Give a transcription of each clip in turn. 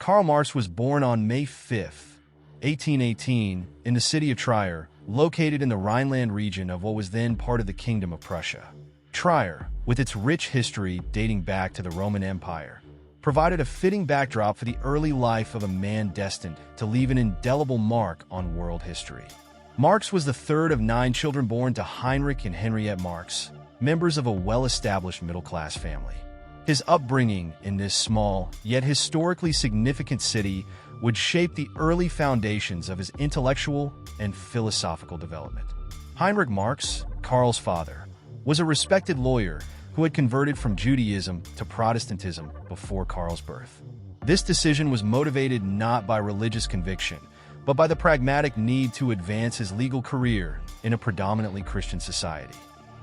Karl Marx was born on May 5, 1818, in the city of Trier, located in the Rhineland region of what was then part of the Kingdom of Prussia. Trier, with its rich history dating back to the Roman Empire, provided a fitting backdrop for the early life of a man destined to leave an indelible mark on world history. Marx was the third of 9 children born to Heinrich and Henriette Marx, members of a well-established middle-class family. His upbringing in this small, yet historically significant city would shape the early foundations of his intellectual and philosophical development. Heinrich Marx, Karl's father, was a respected lawyer who had converted from Judaism to Protestantism before Karl's birth. This decision was motivated not by religious conviction, but by the pragmatic need to advance his legal career in a predominantly Christian society.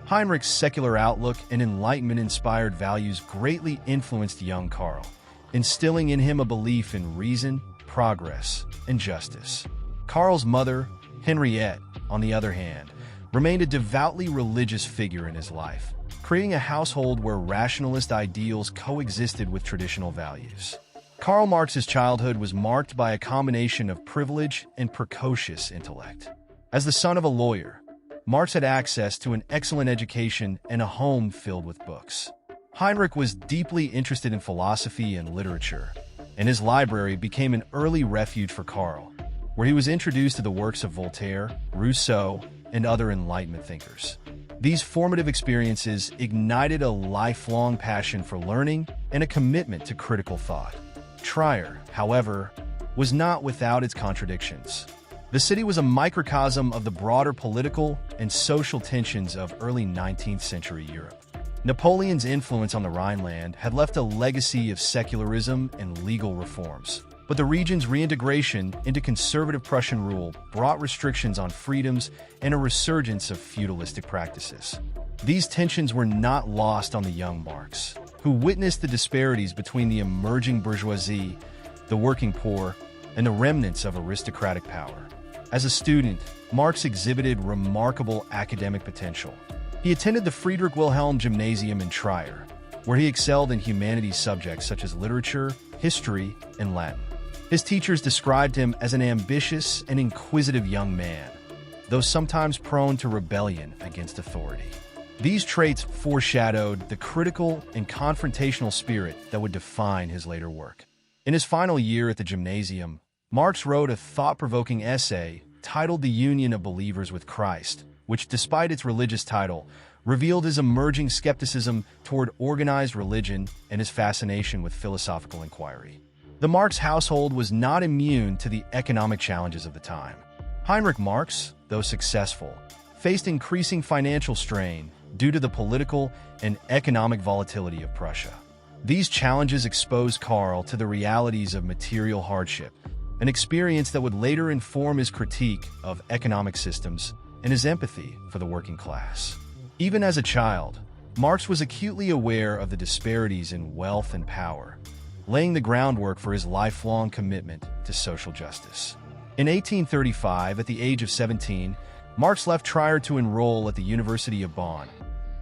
Heinrich's secular outlook and Enlightenment-inspired values greatly influenced young Karl, instilling in him a belief in reason, progress, and justice. Karl's mother, Henriette, on the other hand, remained a devoutly religious figure in his life, creating a household where rationalist ideals coexisted with traditional values. Karl Marx's childhood was marked by a combination of privilege and precocious intellect. As the son of a lawyer, Marx had access to an excellent education and a home filled with books. Heinrich was deeply interested in philosophy and literature, and his library became an early refuge for Karl, where he was introduced to the works of Voltaire, Rousseau, and other Enlightenment thinkers. These formative experiences ignited a lifelong passion for learning and a commitment to critical thought. Trier, however, was not without its contradictions. The city was a microcosm of the broader political and social tensions of early 19th century Europe. Napoleon's influence on the Rhineland had left a legacy of secularism and legal reforms, but the region's reintegration into conservative Prussian rule brought restrictions on freedoms and a resurgence of feudalistic practices. These tensions were not lost on the young Marx, who witnessed the disparities between the emerging bourgeoisie, the working poor, and the remnants of aristocratic power. As a student, Marx exhibited remarkable academic potential. He attended the Friedrich Wilhelm Gymnasium in Trier, where he excelled in humanities subjects such as literature, history, and Latin. His teachers described him as an ambitious and inquisitive young man, though sometimes prone to rebellion against authority. These traits foreshadowed the critical and confrontational spirit that would define his later work. In his final year at the gymnasium, Marx wrote a thought-provoking essay titled The Union of Believers with Christ, which, despite its religious title, revealed his emerging skepticism toward organized religion and his fascination with philosophical inquiry. The Marx household was not immune to the economic challenges of the time. Heinrich Marx, though successful, faced increasing financial strain due to the political and economic volatility of Prussia. These challenges exposed Karl to the realities of material hardship, an experience that would later inform his critique of economic systems and his empathy for the working class. Even as a child, Marx was acutely aware of the disparities in wealth and power, laying the groundwork for his lifelong commitment to social justice. In 1835, at the age of 17, Marx left Trier to enroll at the University of Bonn,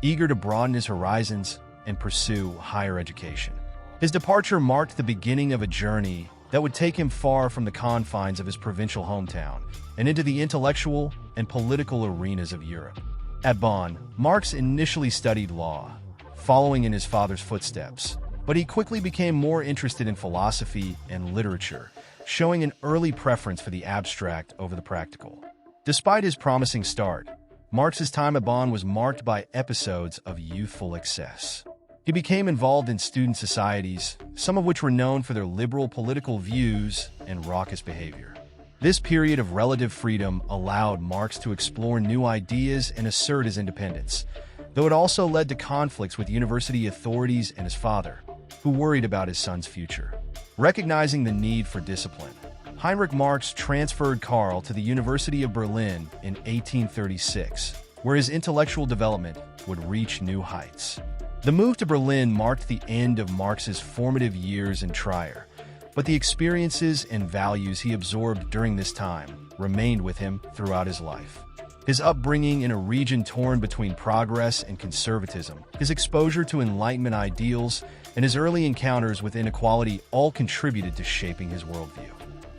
eager to broaden his horizons and pursue higher education. His departure marked the beginning of a journey that would take him far from the confines of his provincial hometown and into the intellectual and political arenas of Europe. At Bonn, Marx initially studied law, following in his father's footsteps, but he quickly became more interested in philosophy and literature, showing an early preference for the abstract over the practical. Despite his promising start, Marx's time at Bonn was marked by episodes of youthful excess. He became involved in student societies, some of which were known for their liberal political views and raucous behavior. This period of relative freedom allowed Marx to explore new ideas and assert his independence, though it also led to conflicts with university authorities and his father, who worried about his son's future. Recognizing the need for discipline, Heinrich Marx transferred Karl to the University of Berlin in 1836, where his intellectual development would reach new heights. The move to Berlin marked the end of Marx's formative years in Trier, but the experiences and values he absorbed during this time remained with him throughout his life. His upbringing in a region torn between progress and conservatism, his exposure to Enlightenment ideals, and his early encounters with inequality all contributed to shaping his worldview.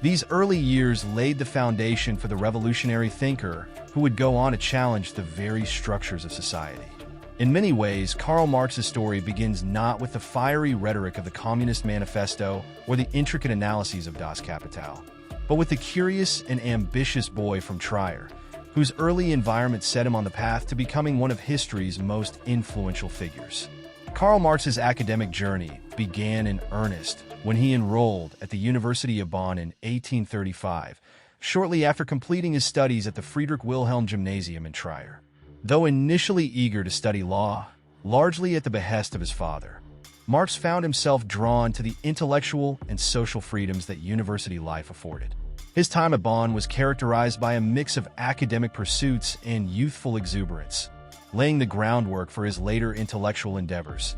These early years laid the foundation for the revolutionary thinker who would go on to challenge the very structures of society. In many ways, Karl Marx's story begins not with the fiery rhetoric of the Communist Manifesto or the intricate analyses of Das Kapital, but with the curious and ambitious boy from Trier, whose early environment set him on the path to becoming one of history's most influential figures. Karl Marx's academic journey began in earnest when he enrolled at the University of Bonn in 1835, shortly after completing his studies at the Friedrich Wilhelm Gymnasium in Trier. Though initially eager to study law, largely at the behest of his father, Marx found himself drawn to the intellectual and social freedoms that university life afforded. His time at Bonn was characterized by a mix of academic pursuits and youthful exuberance, laying the groundwork for his later intellectual endeavors,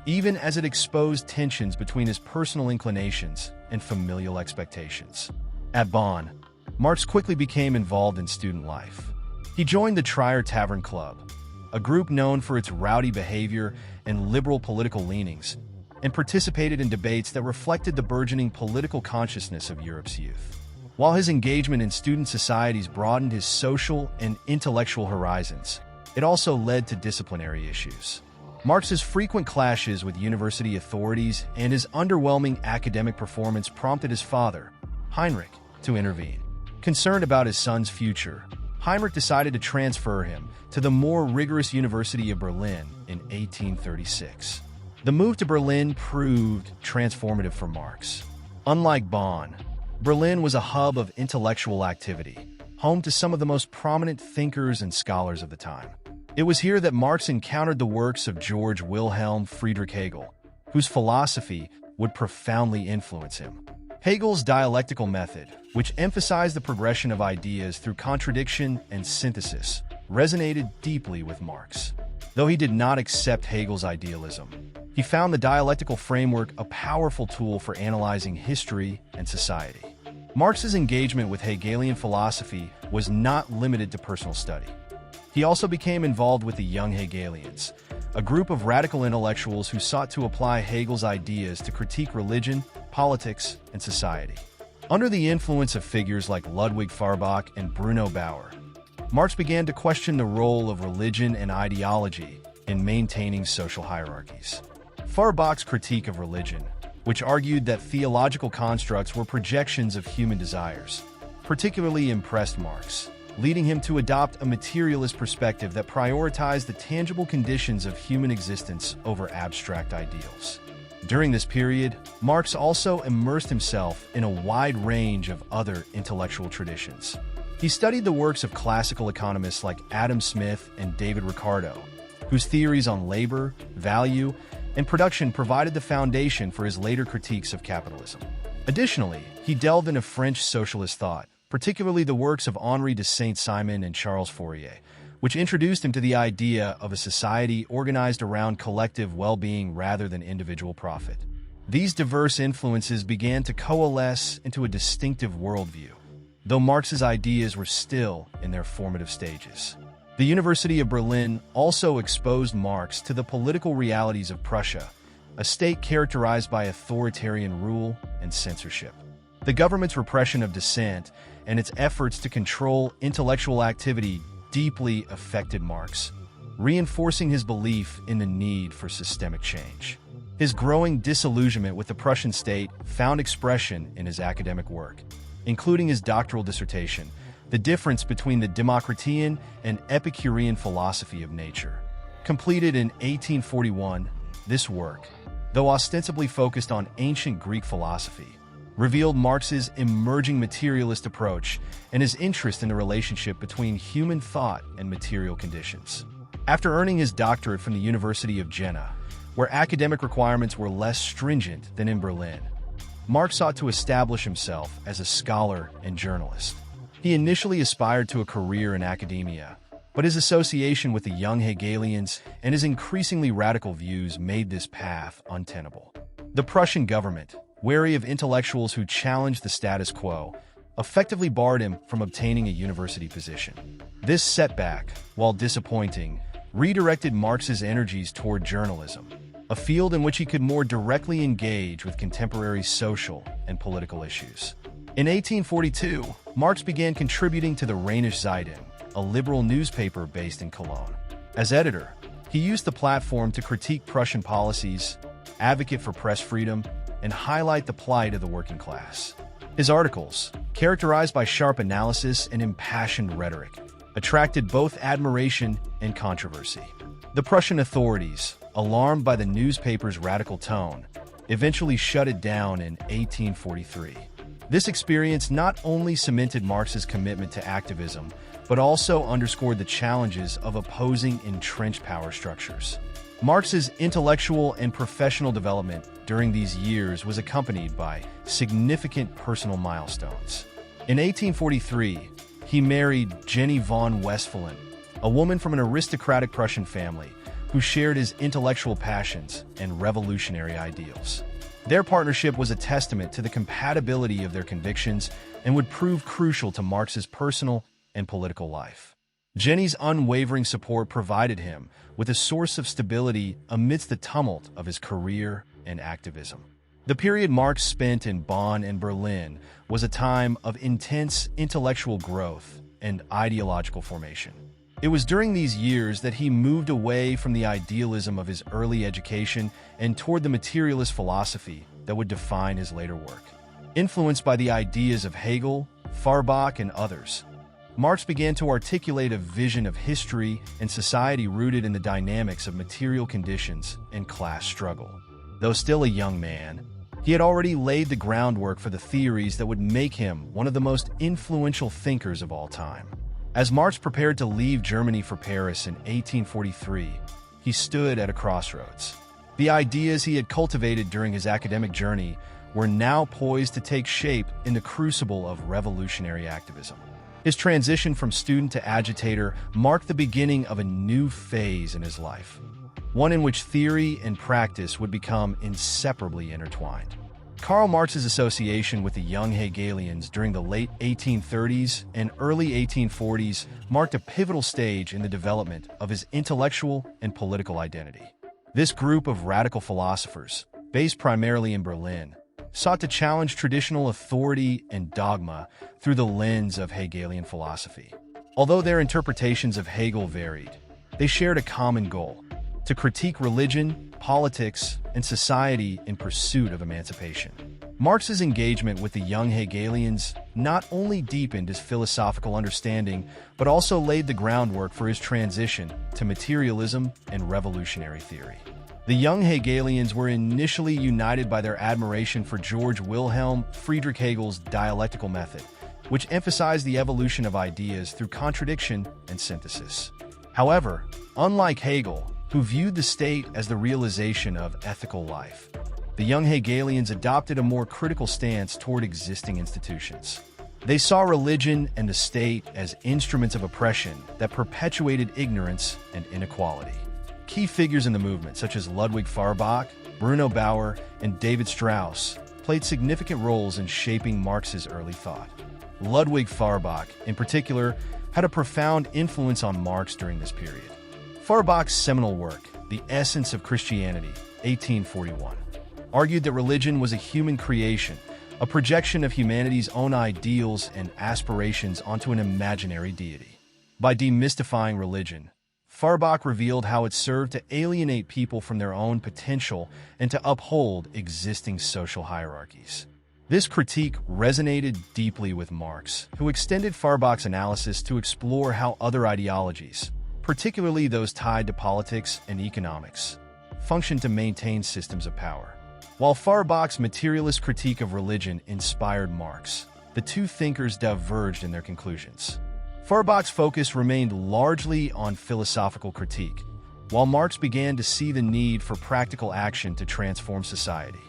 even as it exposed tensions between his personal inclinations and familial expectations. At Bonn, Marx quickly became involved in student life. He joined the Trier Tavern Club, a group known for its rowdy behavior and liberal political leanings, and participated in debates that reflected the burgeoning political consciousness of Europe's youth. While his engagement in student societies broadened his social and intellectual horizons, it also led to disciplinary issues. Marx's frequent clashes with university authorities and his underwhelming academic performance prompted his father, Heinrich, to intervene. Concerned about his son's future, Heinrich decided to transfer him to the more rigorous University of Berlin in 1836. The move to Berlin proved transformative for Marx. Unlike Bonn, Berlin was a hub of intellectual activity, home to some of the most prominent thinkers and scholars of the time. It was here that Marx encountered the works of George Wilhelm Friedrich Hegel, whose philosophy would profoundly influence him. Hegel's dialectical method, which emphasized the progression of ideas through contradiction and synthesis, resonated deeply with Marx. Though he did not accept Hegel's idealism, he found the dialectical framework a powerful tool for analyzing history and society. Marx's engagement with Hegelian philosophy was not limited to personal study. He also became involved with the Young Hegelians, a group of radical intellectuals who sought to apply Hegel's ideas to critique religion, politics, and society. Under the influence of figures like Ludwig Feuerbach and Bruno Bauer, Marx began to question the role of religion and ideology in maintaining social hierarchies. Feuerbach's critique of religion, which argued that theological constructs were projections of human desires, particularly impressed Marx, leading him to adopt a materialist perspective that prioritized the tangible conditions of human existence over abstract ideals. During this period, Marx also immersed himself in a wide range of other intellectual traditions. He studied the works of classical economists like Adam Smith and David Ricardo, whose theories on labor, value, and production provided the foundation for his later critiques of capitalism. Additionally, he delved into French socialist thought, particularly the works of Henri de Saint-Simon and Charles Fourier, which introduced him to the idea of a society organized around collective well-being rather than individual profit. These diverse influences began to coalesce into a distinctive worldview, though Marx's ideas were still in their formative stages. The University of Berlin also exposed Marx to the political realities of Prussia, a state characterized by authoritarian rule and censorship. The government's repression of dissent and its efforts to control intellectual activity deeply affected Marx, reinforcing his belief in the need for systemic change. His growing disillusionment with the Prussian state found expression in his academic work, including his doctoral dissertation, The Difference Between the Democritean and Epicurean Philosophy of Nature. Completed in 1841, this work, though ostensibly focused on ancient Greek philosophy, revealed Marx's emerging materialist approach and his interest in the relationship between human thought and material conditions. After earning his doctorate from the University of Jena, where academic requirements were less stringent than in Berlin, Marx sought to establish himself as a scholar and journalist. He initially aspired to a career in academia, but his association with the Young Hegelians and his increasingly radical views made this path untenable. The Prussian government, wary of intellectuals who challenged the status quo, effectively barred him from obtaining a university position. This setback, while disappointing, redirected Marx's energies toward journalism, a field in which he could more directly engage with contemporary social and political issues. In 1842, Marx began contributing to the Rheinische Zeitung, a liberal newspaper based in Cologne. As editor, he used the platform to critique Prussian policies, advocate for press freedom, and highlight the plight of the working class. His articles, characterized by sharp analysis and impassioned rhetoric, attracted both admiration and controversy. The Prussian authorities, alarmed by the newspaper's radical tone, eventually shut it down in 1843. This experience not only cemented Marx's commitment to activism, but also underscored the challenges of opposing entrenched power structures. Marx's intellectual and professional development during these years was accompanied by significant personal milestones. In 1843, he married Jenny von Westphalen, a woman from an aristocratic Prussian family who shared his intellectual passions and revolutionary ideals. Their partnership was a testament to the compatibility of their convictions and would prove crucial to Marx's personal and political life. Jenny's unwavering support provided him with a source of stability amidst the tumult of his career and activism. The period Marx spent in Bonn and Berlin was a time of intense intellectual growth and ideological formation. It was during these years that he moved away from the idealism of his early education and toward the materialist philosophy that would define his later work. Influenced by the ideas of Hegel, Feuerbach, and others, Marx began to articulate a vision of history and society rooted in the dynamics of material conditions and class struggle. Though still a young man, he had already laid the groundwork for the theories that would make him one of the most influential thinkers of all time. As Marx prepared to leave Germany for Paris in 1843, he stood at a crossroads. The ideas he had cultivated during his academic journey were now poised to take shape in the crucible of revolutionary activism. His transition from student to agitator marked the beginning of a new phase in his life, one in which theory and practice would become inseparably intertwined. Karl Marx's association with the young Hegelians during the late 1830s and early 1840s marked a pivotal stage in the development of his intellectual and political identity. This group of radical philosophers, based primarily in Berlin, sought to challenge traditional authority and dogma through the lens of Hegelian philosophy. Although their interpretations of Hegel varied, they shared a common goal: to critique religion, politics, and society in pursuit of emancipation. Marx's engagement with the young Hegelians not only deepened his philosophical understanding, but also laid the groundwork for his transition to materialism and revolutionary theory. The young Hegelians were initially united by their admiration for George Wilhelm Friedrich Hegel's dialectical method, which emphasized the evolution of ideas through contradiction and synthesis. However, unlike Hegel, who viewed the state as the realization of ethical life, the young Hegelians adopted a more critical stance toward existing institutions. They saw religion and the state as instruments of oppression that perpetuated ignorance and inequality. Key figures in the movement, such as Ludwig Feuerbach, Bruno Bauer, and David Strauss, played significant roles in shaping Marx's early thought. Ludwig Feuerbach, in particular, had a profound influence on Marx during this period. Feuerbach's seminal work, The Essence of Christianity, 1841, argued that religion was a human creation, a projection of humanity's own ideals and aspirations onto an imaginary deity. By demystifying religion, Feuerbach revealed how it served to alienate people from their own potential and to uphold existing social hierarchies. This critique resonated deeply with Marx, who extended Feuerbach's analysis to explore how other ideologies, particularly those tied to politics and economics, functioned to maintain systems of power. While Feuerbach's materialist critique of religion inspired Marx, the two thinkers diverged in their conclusions. Feuerbach's focus remained largely on philosophical critique, while Marx began to see the need for practical action to transform society.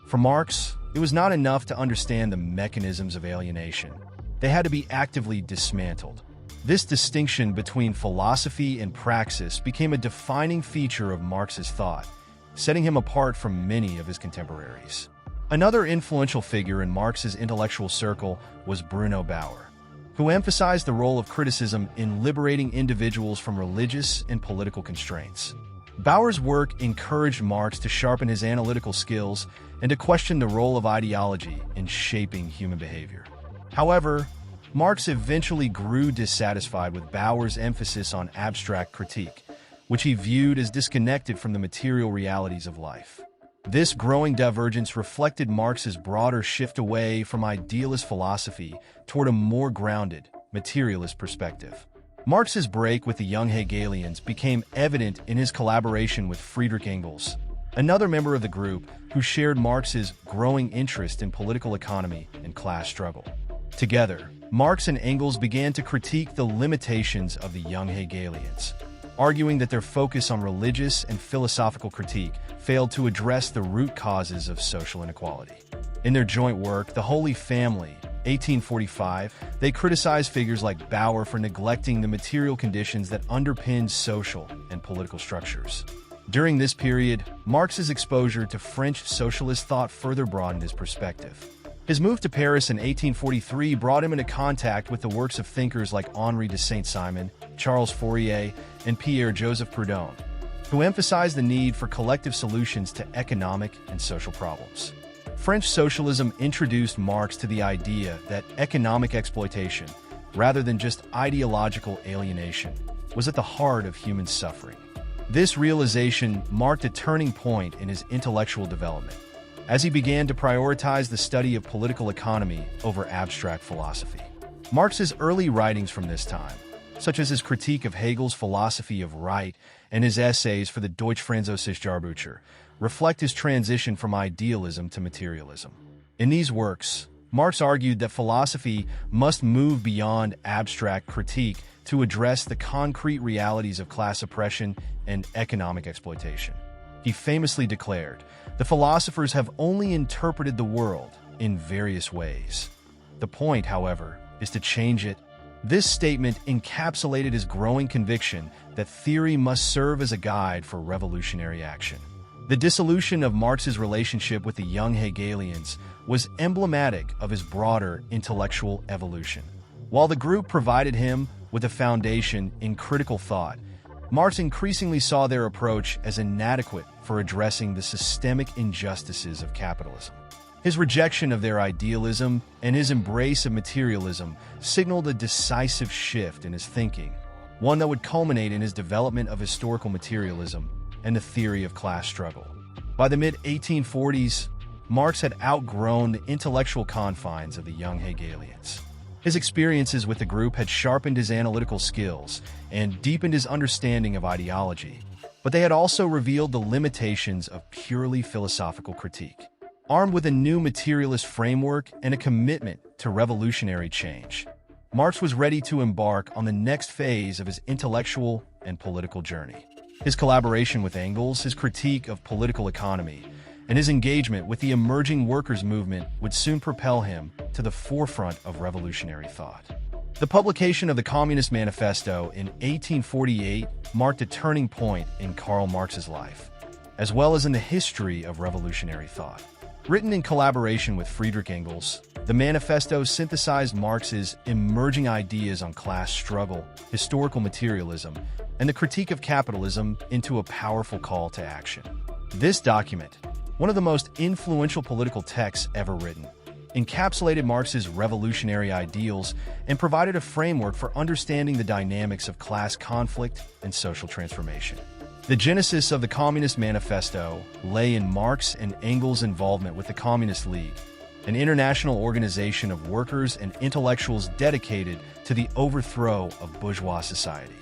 For Marx, it was not enough to understand the mechanisms of alienation. They had to be actively dismantled. This distinction between philosophy and praxis became a defining feature of Marx's thought, setting him apart from many of his contemporaries. Another influential figure in Marx's intellectual circle was Bruno Bauer, who emphasized the role of criticism in liberating individuals from religious and political constraints. Bauer's work encouraged Marx to sharpen his analytical skills and to question the role of ideology in shaping human behavior. However, Marx eventually grew dissatisfied with Bauer's emphasis on abstract critique, which he viewed as disconnected from the material realities of life. This growing divergence reflected Marx's broader shift away from idealist philosophy toward a more grounded, materialist perspective. Marx's break with the young Hegelians became evident in his collaboration with Friedrich Engels, another member of the group who shared Marx's growing interest in political economy and class struggle. Together, Marx and Engels began to critique the limitations of the young Hegelians, arguing that their focus on religious and philosophical critique failed to address the root causes of social inequality. In their joint work, The Holy Family, 1845, they criticized figures like Bauer for neglecting the material conditions that underpinned social and political structures. During this period, Marx's exposure to French socialist thought further broadened his perspective. His move to Paris in 1843 brought him into contact with the works of thinkers like Henri de Saint-Simon, Charles Fourier, and Pierre-Joseph Proudhon, who emphasized the need for collective solutions to economic and social problems. French socialism introduced Marx to the idea that economic exploitation, rather than just ideological alienation, was at the heart of human suffering. This realization marked a turning point in his intellectual development, as he began to prioritize the study of political economy over abstract philosophy. Marx's early writings from this time, such as his critique of Hegel's philosophy of right and his essays for the Deutsch-Französische Jahrbuch, reflect his transition from idealism to materialism. In these works, Marx argued that philosophy must move beyond abstract critique to address the concrete realities of class oppression and economic exploitation. He famously declared, "The philosophers have only interpreted the world in various ways. The point, however, is to change it." This statement encapsulated his growing conviction that theory must serve as a guide for revolutionary action. The dissolution of Marx's relationship with the young Hegelians was emblematic of his broader intellectual evolution. While the group provided him with a foundation in critical thought, Marx increasingly saw their approach as inadequate for addressing the systemic injustices of capitalism. His rejection of their idealism and his embrace of materialism signaled a decisive shift in his thinking, one that would culminate in his development of historical materialism and the theory of class struggle. By the mid-1840s, Marx had outgrown the intellectual confines of the young Hegelians. His experiences with the group had sharpened his analytical skills and deepened his understanding of ideology, but they had also revealed the limitations of purely philosophical critique. Armed with a new materialist framework and a commitment to revolutionary change, Marx was ready to embark on the next phase of his intellectual and political journey. His collaboration with Engels, his critique of political economy, and his engagement with the emerging workers' movement would soon propel him to the forefront of revolutionary thought. The publication of the Communist Manifesto in 1848 marked a turning point in Karl Marx's life, as well as in the history of revolutionary thought. Written in collaboration with Friedrich Engels, the manifesto synthesized Marx's emerging ideas on class struggle, historical materialism, and the critique of capitalism into a powerful call to action. This document, one of the most influential political texts ever written, encapsulated Marx's revolutionary ideals and provided a framework for understanding the dynamics of class conflict and social transformation. The genesis of the Communist Manifesto lay in Marx and Engels' involvement with the Communist League, an international organization of workers and intellectuals dedicated to the overthrow of bourgeois society.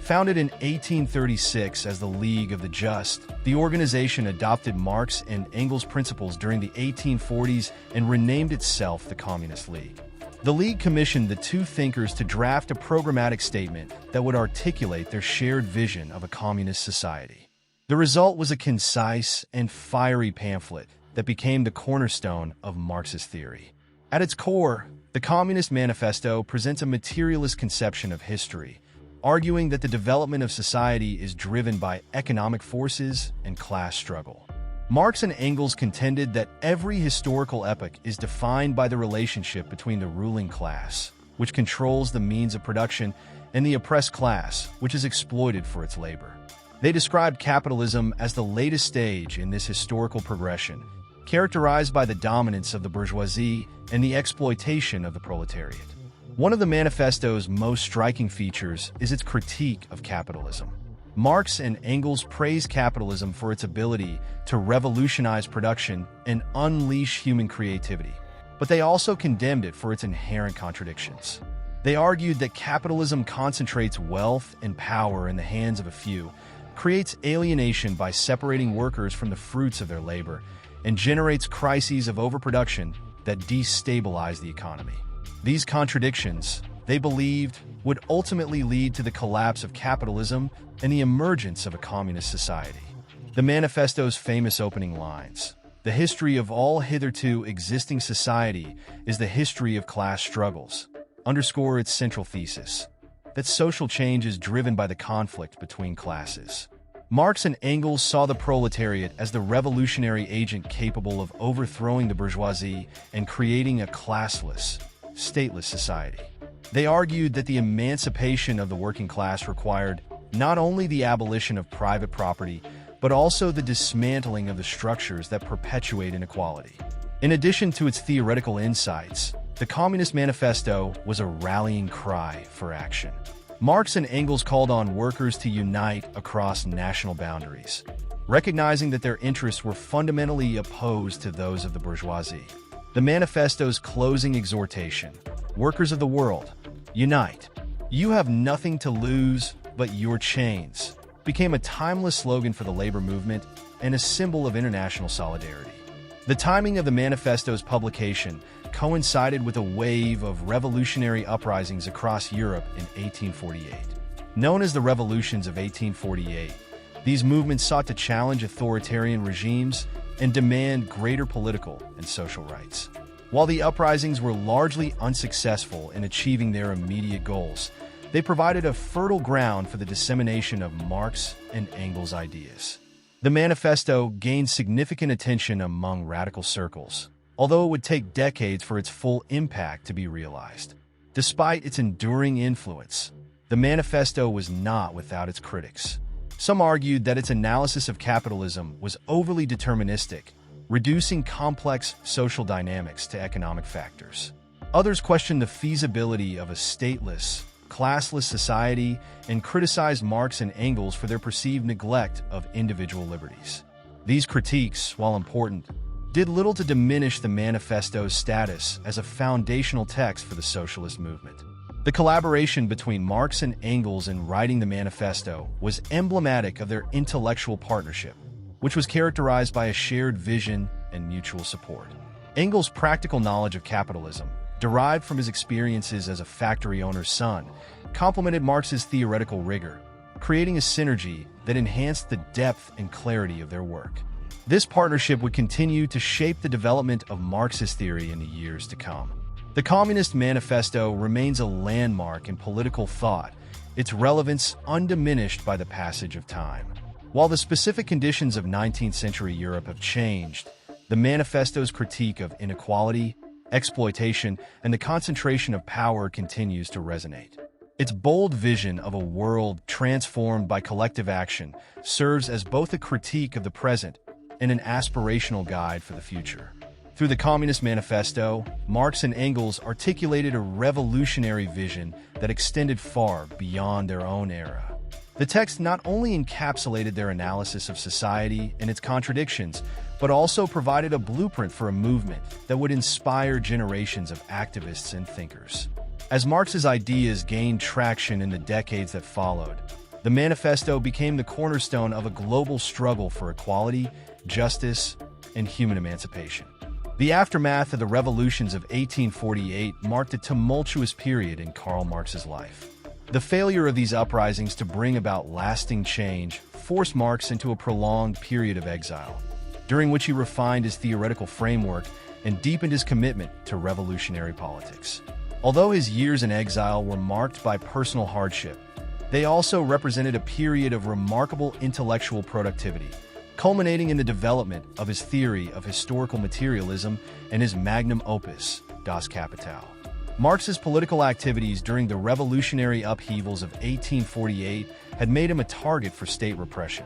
Founded in 1836 as the League of the Just, the organization adopted Marx and Engels' principles during the 1840s and renamed itself the Communist League. The League commissioned the two thinkers to draft a programmatic statement that would articulate their shared vision of a communist society. The result was a concise and fiery pamphlet that became the cornerstone of Marxist theory. At its core, the Communist Manifesto presents a materialist conception of history, arguing that the development of society is driven by economic forces and class struggle. Marx and Engels contended that every historical epoch is defined by the relationship between the ruling class, which controls the means of production, and the oppressed class, which is exploited for its labor. They described capitalism as the latest stage in this historical progression, characterized by the dominance of the bourgeoisie and the exploitation of the proletariat. One of the manifesto's most striking features is its critique of capitalism. Marx and Engels praised capitalism for its ability to revolutionize production and unleash human creativity, but they also condemned it for its inherent contradictions. They argued that capitalism concentrates wealth and power in the hands of a few, creates alienation by separating workers from the fruits of their labor, and generates crises of overproduction that destabilize the economy. These contradictions, they believed, would ultimately lead to the collapse of capitalism and the emergence of a communist society. The manifesto's famous opening lines, "The history of all hitherto existing society is the history of class struggles," underscore its central thesis, that social change is driven by the conflict between classes. Marx and Engels saw the proletariat as the revolutionary agent capable of overthrowing the bourgeoisie and creating a classless, stateless society. They argued that the emancipation of the working class required not only the abolition of private property, but also the dismantling of the structures that perpetuate inequality. In addition to its theoretical insights, the Communist Manifesto was a rallying cry for action. Marx and Engels called on workers to unite across national boundaries, recognizing that their interests were fundamentally opposed to those of the bourgeoisie. The manifesto's closing exhortation, "Workers of the world, unite. You have nothing to lose but your chains," became a timeless slogan for the labor movement and a symbol of international solidarity. The timing of the manifesto's publication coincided with a wave of revolutionary uprisings across Europe in 1848. Known as the Revolutions of 1848, these movements sought to challenge authoritarian regimes and demand greater political and social rights. While the uprisings were largely unsuccessful in achieving their immediate goals, they provided a fertile ground for the dissemination of Marx and Engels' ideas. The manifesto gained significant attention among radical circles, although it would take decades for its full impact to be realized. Despite its enduring influence, the manifesto was not without its critics. Some argued that its analysis of capitalism was overly deterministic, reducing complex social dynamics to economic factors. Others questioned the feasibility of a stateless, classless society and criticized Marx and Engels for their perceived neglect of individual liberties. These critiques, while important, did little to diminish the manifesto's status as a foundational text for the socialist movement. The collaboration between Marx and Engels in writing the manifesto was emblematic of their intellectual partnership, which was characterized by a shared vision and mutual support. Engels' practical knowledge of capitalism, derived from his experiences as a factory owner's son, complemented Marx's theoretical rigor, creating a synergy that enhanced the depth and clarity of their work. This partnership would continue to shape the development of Marxist theory in the years to come. The Communist Manifesto remains a landmark in political thought, its relevance undiminished by the passage of time. While the specific conditions of 19th century Europe have changed, the manifesto's critique of inequality, exploitation, and the concentration of power continues to resonate. Its bold vision of a world transformed by collective action serves as both a critique of the present and an aspirational guide for the future. Through the Communist Manifesto, Marx and Engels articulated a revolutionary vision that extended far beyond their own era. The text not only encapsulated their analysis of society and its contradictions, but also provided a blueprint for a movement that would inspire generations of activists and thinkers. As Marx's ideas gained traction in the decades that followed, the manifesto became the cornerstone of a global struggle for equality, justice, and human emancipation. The aftermath of the revolutions of 1848 marked a tumultuous period in Karl Marx's life. The failure of these uprisings to bring about lasting change forced Marx into a prolonged period of exile, during which he refined his theoretical framework and deepened his commitment to revolutionary politics. Although his years in exile were marked by personal hardship, they also represented a period of remarkable intellectual productivity, culminating in the development of his theory of historical materialism and his magnum opus, Das Kapital. Marx's political activities during the revolutionary upheavals of 1848 had made him a target for state repression.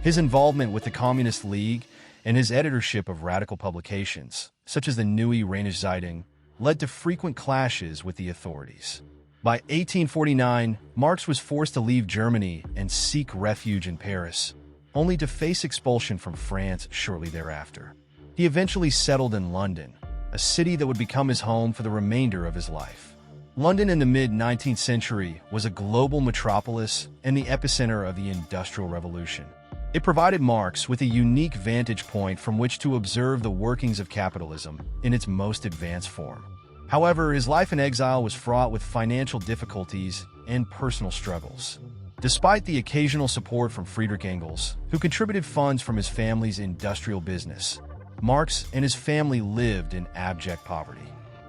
His involvement with the Communist League and his editorship of radical publications, such as the Neue Rheinische Zeitung, led to frequent clashes with the authorities. By 1849, Marx was forced to leave Germany and seek refuge in Paris, only to face expulsion from France shortly thereafter. He eventually settled in London, a city that would become his home for the remainder of his life. London in the mid-19th century was a global metropolis and the epicenter of the Industrial Revolution. It provided Marx with a unique vantage point from which to observe the workings of capitalism in its most advanced form. However, his life in exile was fraught with financial difficulties and personal struggles. Despite the occasional support from Friedrich Engels, who contributed funds from his family's industrial business, Marx and his family lived in abject poverty.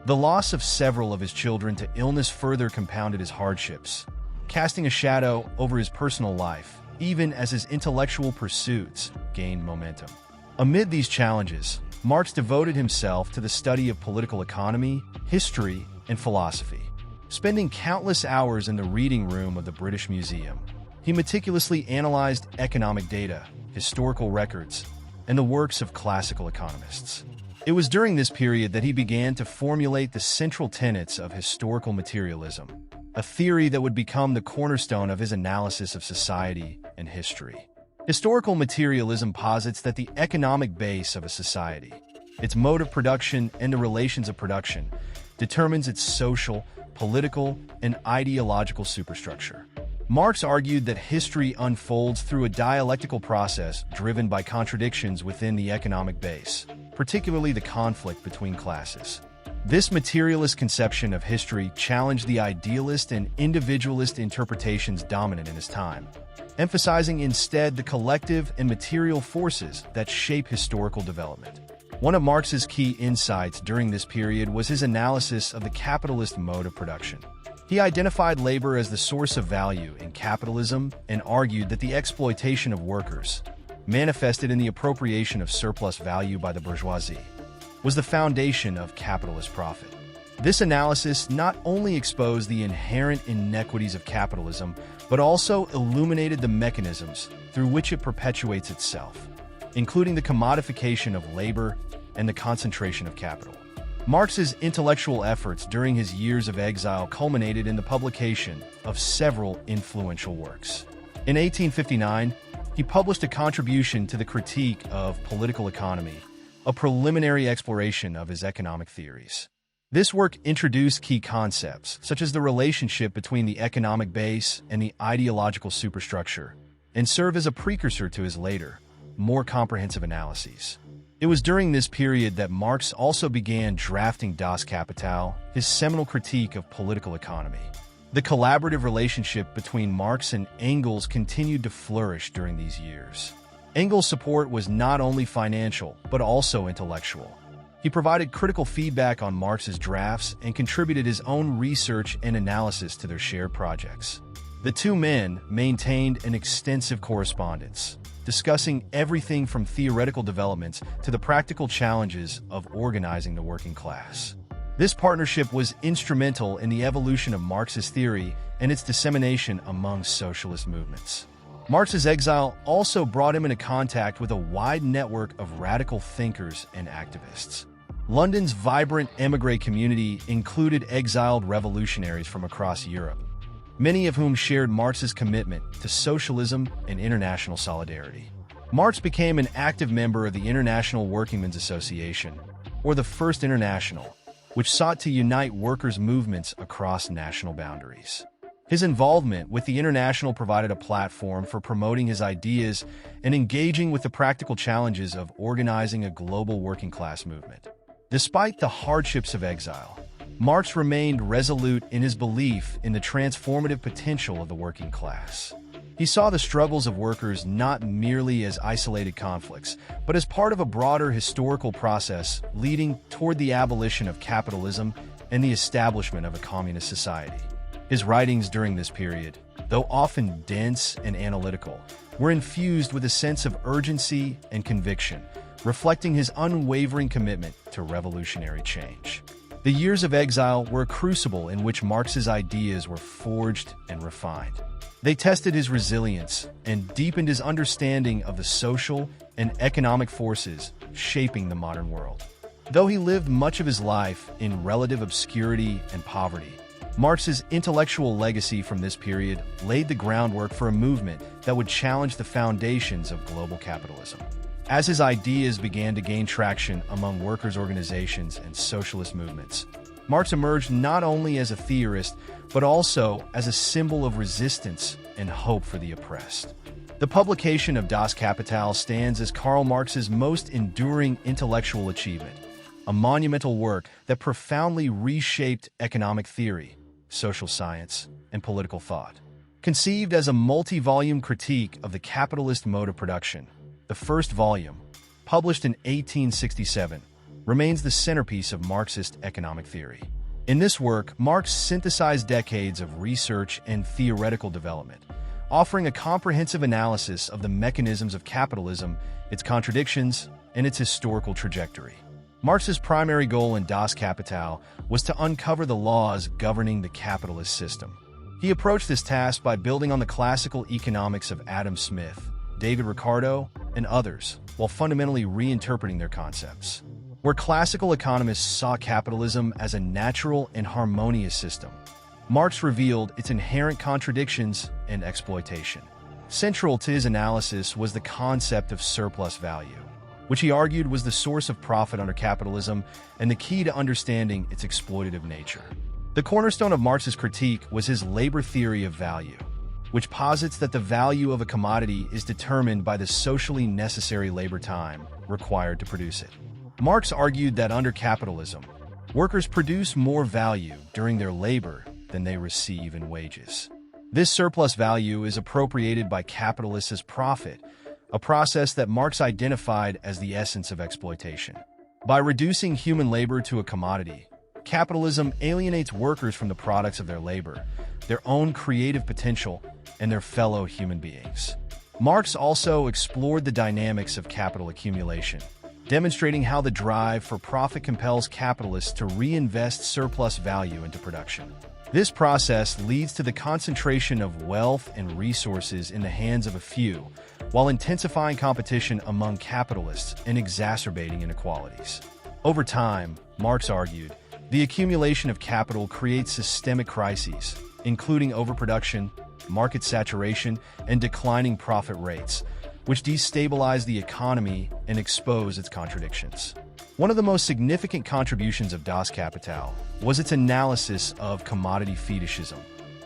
The loss of several of his children to illness further compounded his hardships, casting a shadow over his personal life, even as his intellectual pursuits gained momentum. Amid these challenges, Marx devoted himself to the study of political economy, history, and philosophy. Spending countless hours in the reading room of the British Museum, he meticulously analyzed economic data, historical records, and the works of classical economists. It was during this period that he began to formulate the central tenets of historical materialism, a theory that would become the cornerstone of his analysis of society and history. Historical materialism posits that the economic base of a society, its mode of production and the relations of production, determines its social, political, and ideological superstructure. Marx argued that history unfolds through a dialectical process driven by contradictions within the economic base, particularly the conflict between classes. This materialist conception of history challenged the idealist and individualist interpretations dominant in his time, emphasizing instead the collective and material forces that shape historical development. One of Marx's key insights during this period was his analysis of the capitalist mode of production. He identified labor as the source of value in capitalism and argued that the exploitation of workers, manifested in the appropriation of surplus value by the bourgeoisie, was the foundation of capitalist profit. This analysis not only exposed the inherent inequities of capitalism, but also illuminated the mechanisms through which it perpetuates itself, including the commodification of labor and the concentration of capital. Marx's intellectual efforts during his years of exile culminated in the publication of several influential works. In 1859, he published a contribution to the critique of political economy, a preliminary exploration of his economic theories. This work introduced key concepts, such as the relationship between the economic base and the ideological superstructure, and served as a precursor to his later, more comprehensive analyses. It was during this period that Marx also began drafting Das Kapital, his seminal critique of political economy. The collaborative relationship between Marx and Engels continued to flourish during these years. Engels' support was not only financial, but also intellectual. He provided critical feedback on Marx's drafts and contributed his own research and analysis to their shared projects. The two men maintained an extensive correspondence, discussing everything from theoretical developments to the practical challenges of organizing the working class. This partnership was instrumental in the evolution of Marx's theory and its dissemination among socialist movements. Marx's exile also brought him into contact with a wide network of radical thinkers and activists. London's vibrant émigré community included exiled revolutionaries from across Europe, many of whom shared Marx's commitment to socialism and international solidarity. Marx became an active member of the International Workingmen's Association, or the First International, which sought to unite workers' movements across national boundaries. His involvement with the International provided a platform for promoting his ideas and engaging with the practical challenges of organizing a global working-class movement. Despite the hardships of exile, Marx remained resolute in his belief in the transformative potential of the working class. He saw the struggles of workers not merely as isolated conflicts, but as part of a broader historical process leading toward the abolition of capitalism and the establishment of a communist society. His writings during this period, though often dense and analytical, were infused with a sense of urgency and conviction, reflecting his unwavering commitment to revolutionary change. The years of exile were a crucible in which Marx's ideas were forged and refined. They tested his resilience and deepened his understanding of the social and economic forces shaping the modern world. Though he lived much of his life in relative obscurity and poverty, Marx's intellectual legacy from this period laid the groundwork for a movement that would challenge the foundations of global capitalism. As his ideas began to gain traction among workers' organizations and socialist movements, Marx emerged not only as a theorist, but also as a symbol of resistance and hope for the oppressed. The publication of Das Kapital stands as Karl Marx's most enduring intellectual achievement, a monumental work that profoundly reshaped economic theory, social science, and political thought. Conceived as a multi-volume critique of the capitalist mode of production, the first volume, published in 1867, remains the centerpiece of Marxist economic theory. In this work, Marx synthesized decades of research and theoretical development, offering a comprehensive analysis of the mechanisms of capitalism, its contradictions, and its historical trajectory. Marx's primary goal in Das Kapital was to uncover the laws governing the capitalist system. He approached this task by building on the classical economics of Adam Smith, David Ricardo, and others, while fundamentally reinterpreting their concepts. Where classical economists saw capitalism as a natural and harmonious system, Marx revealed its inherent contradictions and exploitation. Central to his analysis was the concept of surplus value, which he argued was the source of profit under capitalism and the key to understanding its exploitative nature. The cornerstone of Marx's critique was his labor theory of value, which posits that the value of a commodity is determined by the socially necessary labor time required to produce it. Marx argued that under capitalism, workers produce more value during their labor than they receive in wages. This surplus value is appropriated by capitalists as profit, a process that Marx identified as the essence of exploitation. By reducing human labor to a commodity, capitalism alienates workers from the products of their labor, their own creative potential, and their fellow human beings. Marx also explored the dynamics of capital accumulation, demonstrating how the drive for profit compels capitalists to reinvest surplus value into production. This process leads to the concentration of wealth and resources in the hands of a few, while intensifying competition among capitalists and exacerbating inequalities. Over time, Marx argued, the accumulation of capital creates systemic crises, including overproduction, market saturation, and declining profit rates, which destabilize the economy and expose its contradictions. One of the most significant contributions of Das Kapital was its analysis of commodity fetishism.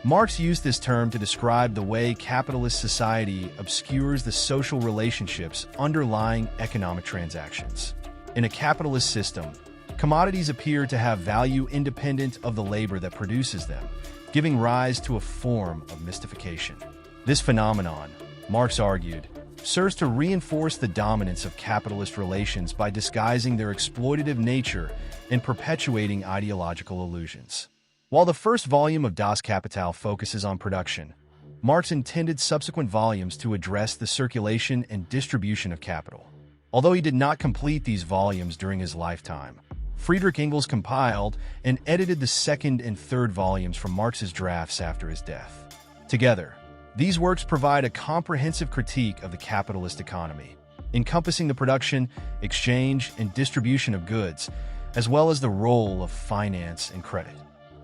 Marx used this term to describe the way capitalist society obscures the social relationships underlying economic transactions. In a capitalist system, commodities appear to have value independent of the labor that produces them, giving rise to a form of mystification. This phenomenon, Marx argued, serves to reinforce the dominance of capitalist relations by disguising their exploitative nature and perpetuating ideological illusions. While the first volume of Das Kapital focuses on production, Marx intended subsequent volumes to address the circulation and distribution of capital. Although he did not complete these volumes during his lifetime, Friedrich Engels compiled and edited the second and third volumes from Marx's drafts after his death. Together, these works provide a comprehensive critique of the capitalist economy, encompassing the production, exchange, and distribution of goods, as well as the role of finance and credit.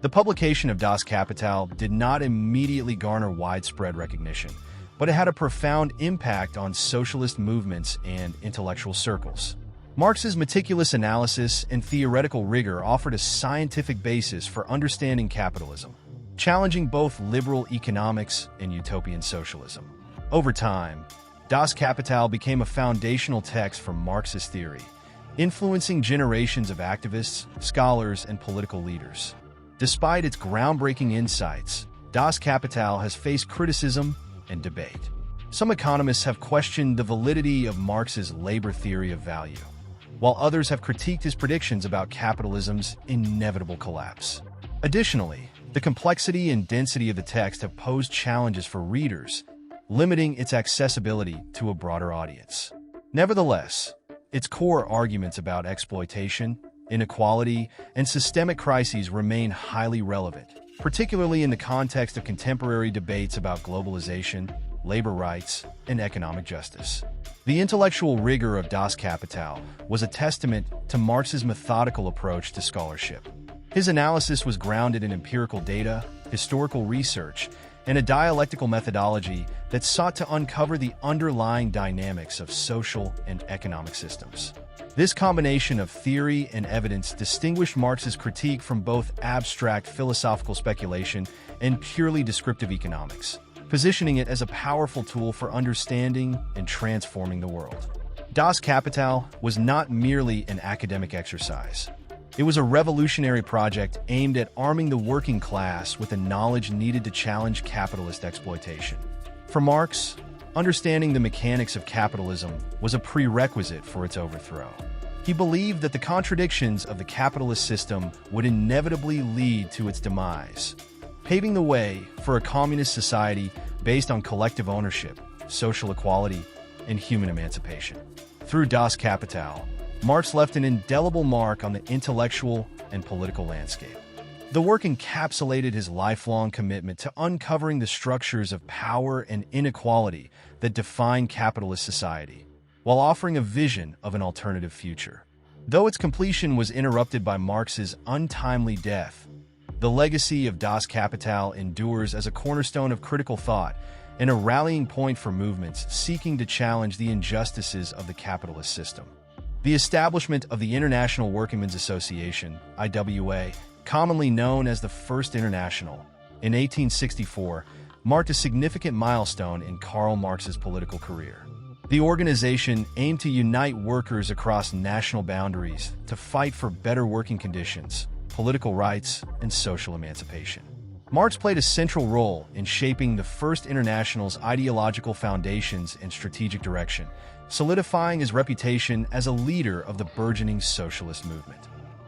The publication of Das Kapital did not immediately garner widespread recognition, but it had a profound impact on socialist movements and intellectual circles. Marx's meticulous analysis and theoretical rigor offered a scientific basis for understanding capitalism, challenging both liberal economics and utopian socialism. Over time, Das Kapital became a foundational text for Marxist theory, influencing generations of activists, scholars, and political leaders. Despite its groundbreaking insights, Das Kapital has faced criticism and debate. Some economists have questioned the validity of Marx's labor theory of value, while others have critiqued his predictions about capitalism's inevitable collapse. Additionally, The complexity and density of the text have posed challenges for readers, limiting its accessibility to a broader audience. Nevertheless, its core arguments about exploitation, inequality, and systemic crises remain highly relevant, particularly in the context of contemporary debates about globalization, labor rights, and economic justice. The intellectual rigor of Das Kapital was a testament to Marx's methodical approach to scholarship. His analysis was grounded in empirical data, historical research, and a dialectical methodology that sought to uncover the underlying dynamics of social and economic systems. This combination of theory and evidence distinguished Marx's critique from both abstract philosophical speculation and purely descriptive economics, positioning it as a powerful tool for understanding and transforming the world. Das Kapital was not merely an academic exercise. It was a revolutionary project aimed at arming the working class with the knowledge needed to challenge capitalist exploitation. For Marx, understanding the mechanics of capitalism was a prerequisite for its overthrow. He believed that the contradictions of the capitalist system would inevitably lead to its demise, paving the way for a communist society based on collective ownership, social equality, and human emancipation. Through Das Kapital, Marx left an indelible mark on the intellectual and political landscape. The work encapsulated his lifelong commitment to uncovering the structures of power and inequality that define capitalist society, while offering a vision of an alternative future. Though its completion was interrupted by Marx's untimely death, the legacy of Das Kapital endures as a cornerstone of critical thought and a rallying point for movements seeking to challenge the injustices of the capitalist system. The establishment of the International Workingmen's Association, IWA, commonly known as the First International, in 1864, marked a significant milestone in Karl Marx's political career. The organization aimed to unite workers across national boundaries to fight for better working conditions, political rights, and social emancipation. Marx played a central role in shaping the First International's ideological foundations and strategic direction, solidifying his reputation as a leader of the burgeoning socialist movement.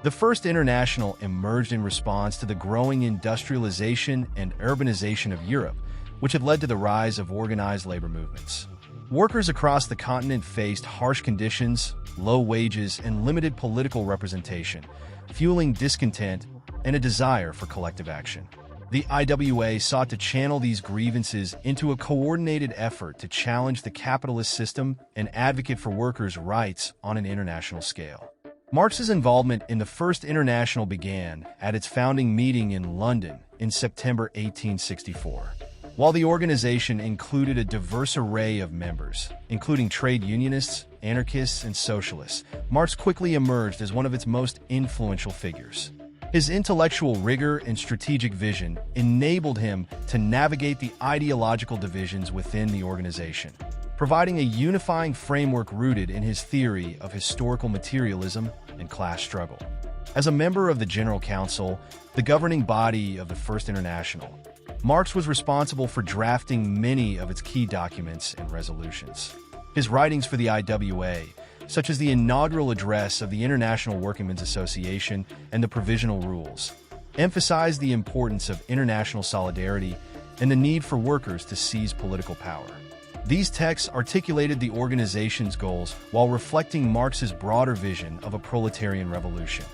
The First International emerged in response to the growing industrialization and urbanization of Europe, which had led to the rise of organized labor movements. Workers across the continent faced harsh conditions, low wages, and limited political representation, fueling discontent and a desire for collective action. The IWA sought to channel these grievances into a coordinated effort to challenge the capitalist system and advocate for workers' rights on an international scale. Marx's involvement in the First International began at its founding meeting in London in September 1864. While the organization included a diverse array of members, including trade unionists, anarchists, and socialists, Marx quickly emerged as one of its most influential figures. His intellectual rigor and strategic vision enabled him to navigate the ideological divisions within the organization, providing a unifying framework rooted in his theory of historical materialism and class struggle. As a member of the General Council, the governing body of the First International, Marx was responsible for drafting many of its key documents and resolutions. His writings for the IWA, such as the inaugural address of the International Workingmen's Association and the Provisional Rules, emphasized the importance of international solidarity and the need for workers to seize political power. These texts articulated the organization's goals while reflecting Marx's broader vision of a proletarian revolution.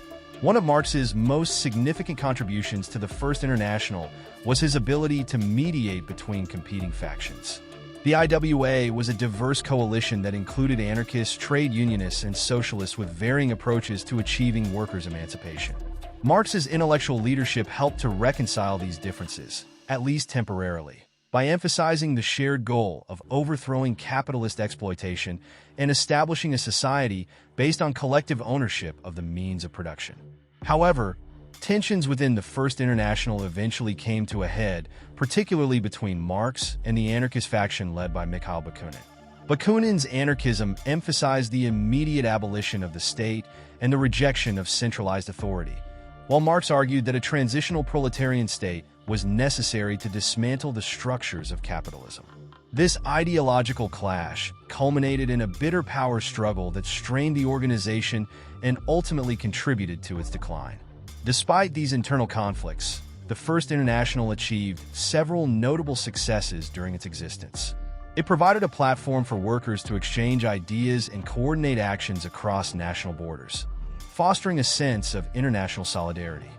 One of Marx's most significant contributions to the First International was his ability to mediate between competing factions. The IWA was a diverse coalition that included anarchists, trade unionists, and socialists with varying approaches to achieving workers' emancipation. Marx's intellectual leadership helped to reconcile these differences, at least temporarily, by emphasizing the shared goal of overthrowing capitalist exploitation and establishing a society based on collective ownership of the means of production. However, tensions within the First International eventually came to a head, particularly between Marx and the anarchist faction led by Mikhail Bakunin. Bakunin's anarchism emphasized the immediate abolition of the state and the rejection of centralized authority, while Marx argued that a transitional proletarian state was necessary to dismantle the structures of capitalism. This ideological clash culminated in a bitter power struggle that strained the organization and ultimately contributed to its decline. Despite these internal conflicts, the First International achieved several notable successes during its existence. It provided a platform for workers to exchange ideas and coordinate actions across national borders, fostering a sense of international solidarity.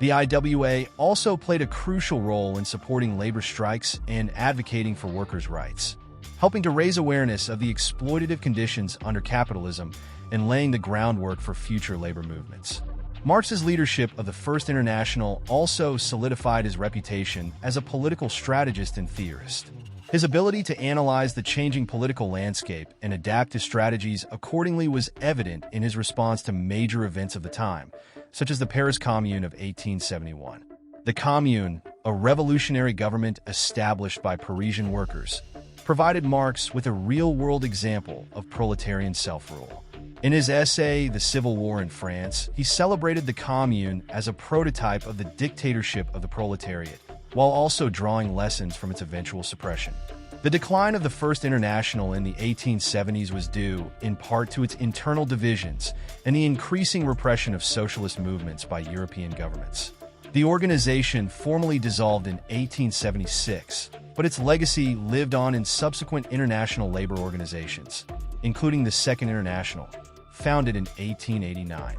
The IWA also played a crucial role in supporting labor strikes and advocating for workers' rights, helping to raise awareness of the exploitative conditions under capitalism and laying the groundwork for future labor movements. Marx's leadership of the First International also solidified his reputation as a political strategist and theorist. His ability to analyze the changing political landscape and adapt his strategies accordingly was evident in his response to major events of the time, such as the Paris Commune of 1871. The Commune, a revolutionary government established by Parisian workers, provided Marx with a real-world example of proletarian self-rule. In his essay, The Civil War in France, he celebrated the Commune as a prototype of the dictatorship of the proletariat, while also drawing lessons from its eventual suppression. The decline of the First International in the 1870s was due, in part, to its internal divisions and the increasing repression of socialist movements by European governments. The organization formally dissolved in 1876, but its legacy lived on in subsequent international labor organizations, including the Second International, founded in 1889.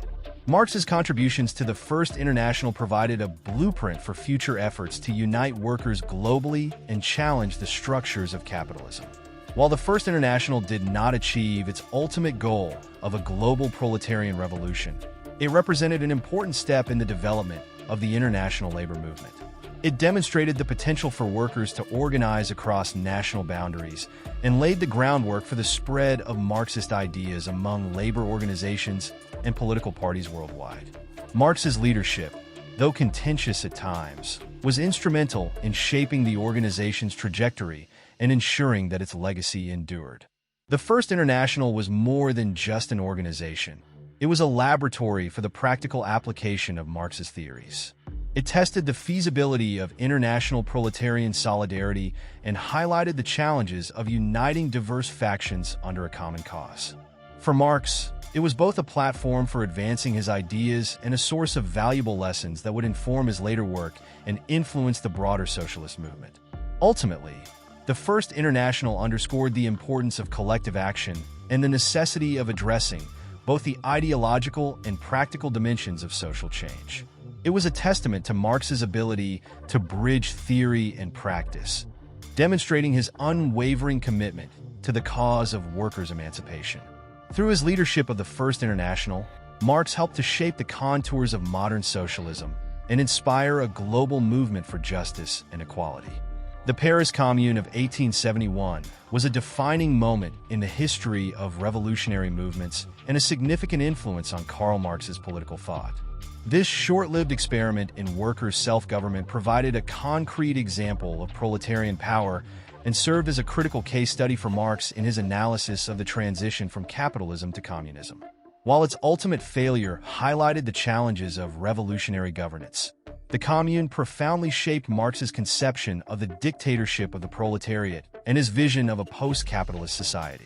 Marx's contributions to the First International provided a blueprint for future efforts to unite workers globally and challenge the structures of capitalism. While the First International did not achieve its ultimate goal of a global proletarian revolution, it represented an important step in the development of the international labor movement. It demonstrated the potential for workers to organize across national boundaries and laid the groundwork for the spread of Marxist ideas among labor organizations and political parties worldwide. Marx's leadership, though contentious at times, was instrumental in shaping the organization's trajectory and ensuring that its legacy endured. The First International was more than just an organization. It was a laboratory for the practical application of Marx's theories. It tested the feasibility of international proletarian solidarity and highlighted the challenges of uniting diverse factions under a common cause. For Marx, it was both a platform for advancing his ideas and a source of valuable lessons that would inform his later work and influence the broader socialist movement. Ultimately, the First International underscored the importance of collective action and the necessity of addressing both the ideological and practical dimensions of social change. It was a testament to Marx's ability to bridge theory and practice, demonstrating his unwavering commitment to the cause of workers' emancipation. Through his leadership of the First International, Marx helped to shape the contours of modern socialism and inspire a global movement for justice and equality. The Paris Commune of 1871 was a defining moment in the history of revolutionary movements and a significant influence on Karl Marx's political thought. This short-lived experiment in workers' self-government provided a concrete example of proletarian power and served as a critical case study for Marx in his analysis of the transition from capitalism to communism. While its ultimate failure highlighted the challenges of revolutionary governance, the Commune profoundly shaped Marx's conception of the dictatorship of the proletariat and his vision of a post-capitalist society.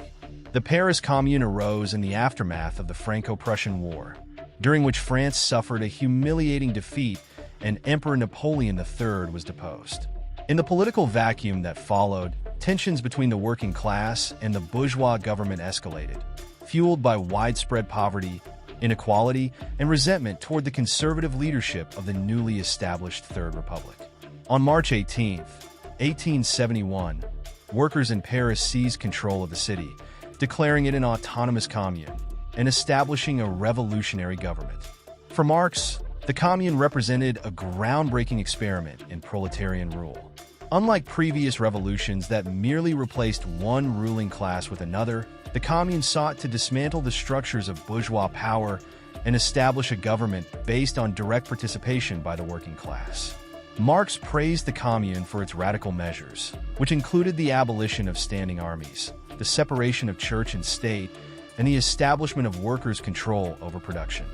The Paris Commune arose in the aftermath of the Franco-Prussian War, during which France suffered a humiliating defeat and Emperor Napoleon III was deposed. In the political vacuum that followed, tensions between the working class and the bourgeois government escalated, fueled by widespread poverty, inequality, and resentment toward the conservative leadership of the newly established Third Republic. On March 18, 1871, workers in Paris seized control of the city, declaring it an autonomous commune and establishing a revolutionary government. For Marx, the Commune represented a groundbreaking experiment in proletarian rule. Unlike previous revolutions that merely replaced one ruling class with another, the Commune sought to dismantle the structures of bourgeois power and establish a government based on direct participation by the working class. Marx praised the Commune for its radical measures, which included the abolition of standing armies, the separation of church and state, and the establishment of workers' control over production.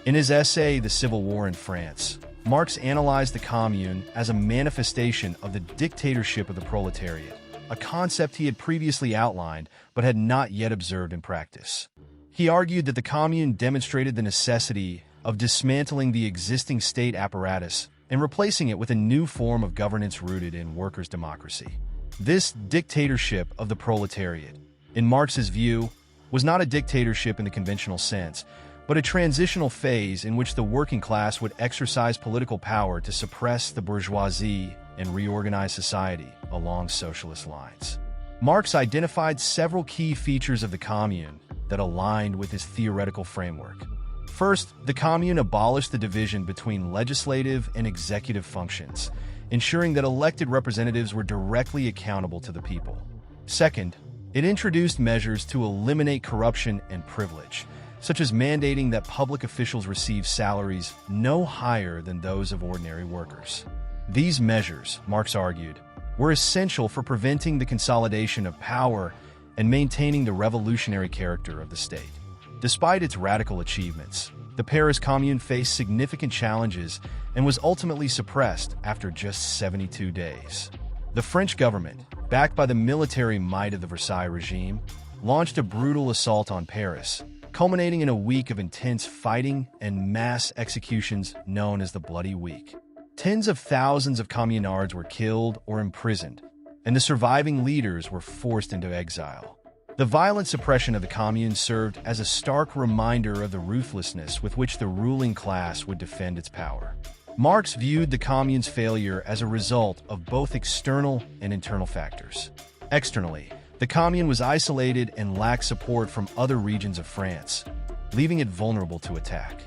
In his essay, The Civil War in France, Marx analyzed the Commune as a manifestation of the dictatorship of the proletariat, a concept he had previously outlined but had not yet observed in practice. He argued that the Commune demonstrated the necessity of dismantling the existing state apparatus and replacing it with a new form of governance rooted in workers' democracy. This dictatorship of the proletariat, in Marx's view, was not a dictatorship in the conventional sense, but a transitional phase in which the working class would exercise political power to suppress the bourgeoisie and reorganize society along socialist lines. Marx identified several key features of the Commune that aligned with his theoretical framework. First, the Commune abolished the division between legislative and executive functions, ensuring that elected representatives were directly accountable to the people. Second, it introduced measures to eliminate corruption and privilege, such as mandating that public officials receive salaries no higher than those of ordinary workers. These measures, Marx argued, were essential for preventing the consolidation of power and maintaining the revolutionary character of the state. Despite its radical achievements, the Paris Commune faced significant challenges and was ultimately suppressed after just 72 days. The French government, backed by the military might of the Versailles regime, launched a brutal assault on Paris, culminating in a week of intense fighting and mass executions known as the Bloody Week. Tens of thousands of communards were killed or imprisoned, and the surviving leaders were forced into exile. The violent suppression of the Commune served as a stark reminder of the ruthlessness with which the ruling class would defend its power. Marx viewed the Commune's failure as a result of both external and internal factors. Externally, the Commune was isolated and lacked support from other regions of France, leaving it vulnerable to attack.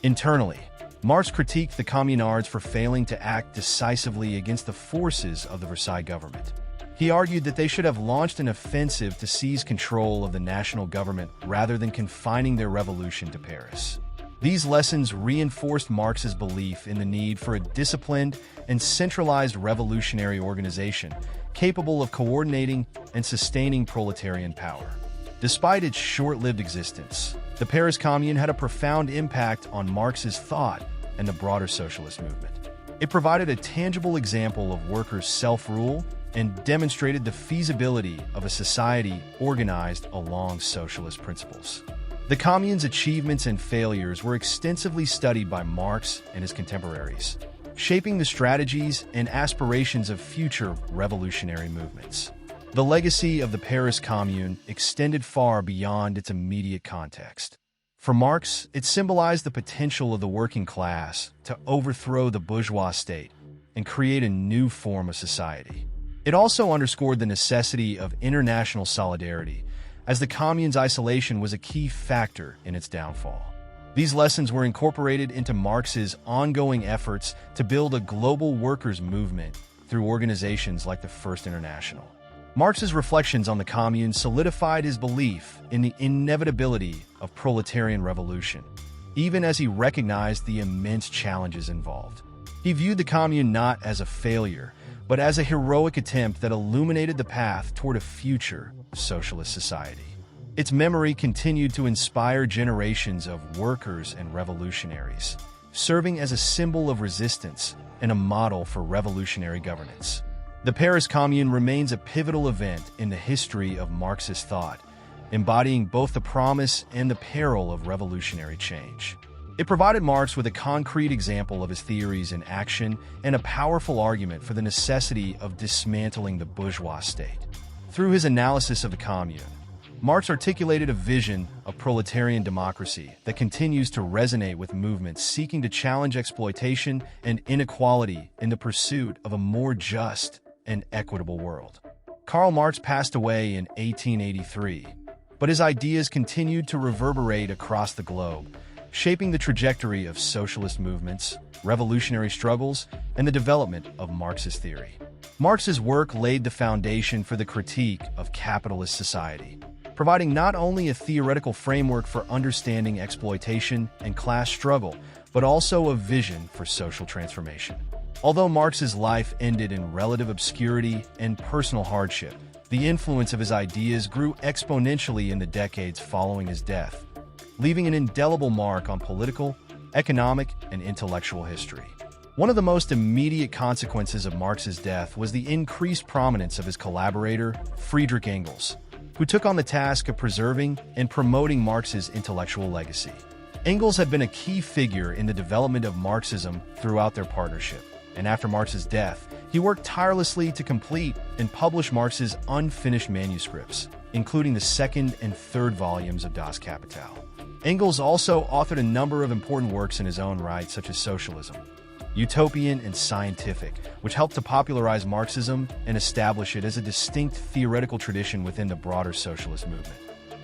Internally, Marx critiqued the communards for failing to act decisively against the forces of the Versailles government. He argued that they should have launched an offensive to seize control of the national government rather than confining their revolution to Paris. These lessons reinforced Marx's belief in the need for a disciplined and centralized revolutionary organization capable of coordinating and sustaining proletarian power. Despite its short-lived existence, the Paris Commune had a profound impact on Marx's thought and the broader socialist movement. It provided a tangible example of workers' self-rule and demonstrated the feasibility of a society organized along socialist principles. The Commune's achievements and failures were extensively studied by Marx and his contemporaries, shaping the strategies and aspirations of future revolutionary movements. The legacy of the Paris Commune extended far beyond its immediate context. For Marx, it symbolized the potential of the working class to overthrow the bourgeois state and create a new form of society. It also underscored the necessity of international solidarity, as the Commune's isolation was a key factor in its downfall. These lessons were incorporated into Marx's ongoing efforts to build a global workers' movement through organizations like the First International. Marx's reflections on the Commune solidified his belief in the inevitability of proletarian revolution, even as he recognized the immense challenges involved. He viewed the Commune not as a failure, but as a heroic attempt that illuminated the path toward a future socialist society. Its memory continued to inspire generations of workers and revolutionaries, serving as a symbol of resistance and a model for revolutionary governance. The Paris Commune remains a pivotal event in the history of Marxist thought, embodying both the promise and the peril of revolutionary change. It provided Marx with a concrete example of his theories in action and a powerful argument for the necessity of dismantling the bourgeois state. Through his analysis of the Commune, Marx articulated a vision of proletarian democracy that continues to resonate with movements seeking to challenge exploitation and inequality in the pursuit of a more just and equitable world. Karl Marx passed away in 1883, but his ideas continued to reverberate across the globe, shaping the trajectory of socialist movements, revolutionary struggles, and the development of Marxist theory. Marx's work laid the foundation for the critique of capitalist society, providing not only a theoretical framework for understanding exploitation and class struggle, but also a vision for social transformation. Although Marx's life ended in relative obscurity and personal hardship, the influence of his ideas grew exponentially in the decades following his death, leaving an indelible mark on political, economic, and intellectual history. One of the most immediate consequences of Marx's death was the increased prominence of his collaborator, Friedrich Engels, who took on the task of preserving and promoting Marx's intellectual legacy. Engels had been a key figure in the development of Marxism throughout their partnership, and after Marx's death, he worked tirelessly to complete and publish Marx's unfinished manuscripts, including the second and third volumes of Das Kapital. Engels also authored a number of important works in his own right, such as Socialism, Utopian and Scientific, which helped to popularize Marxism and establish it as a distinct theoretical tradition within the broader socialist movement.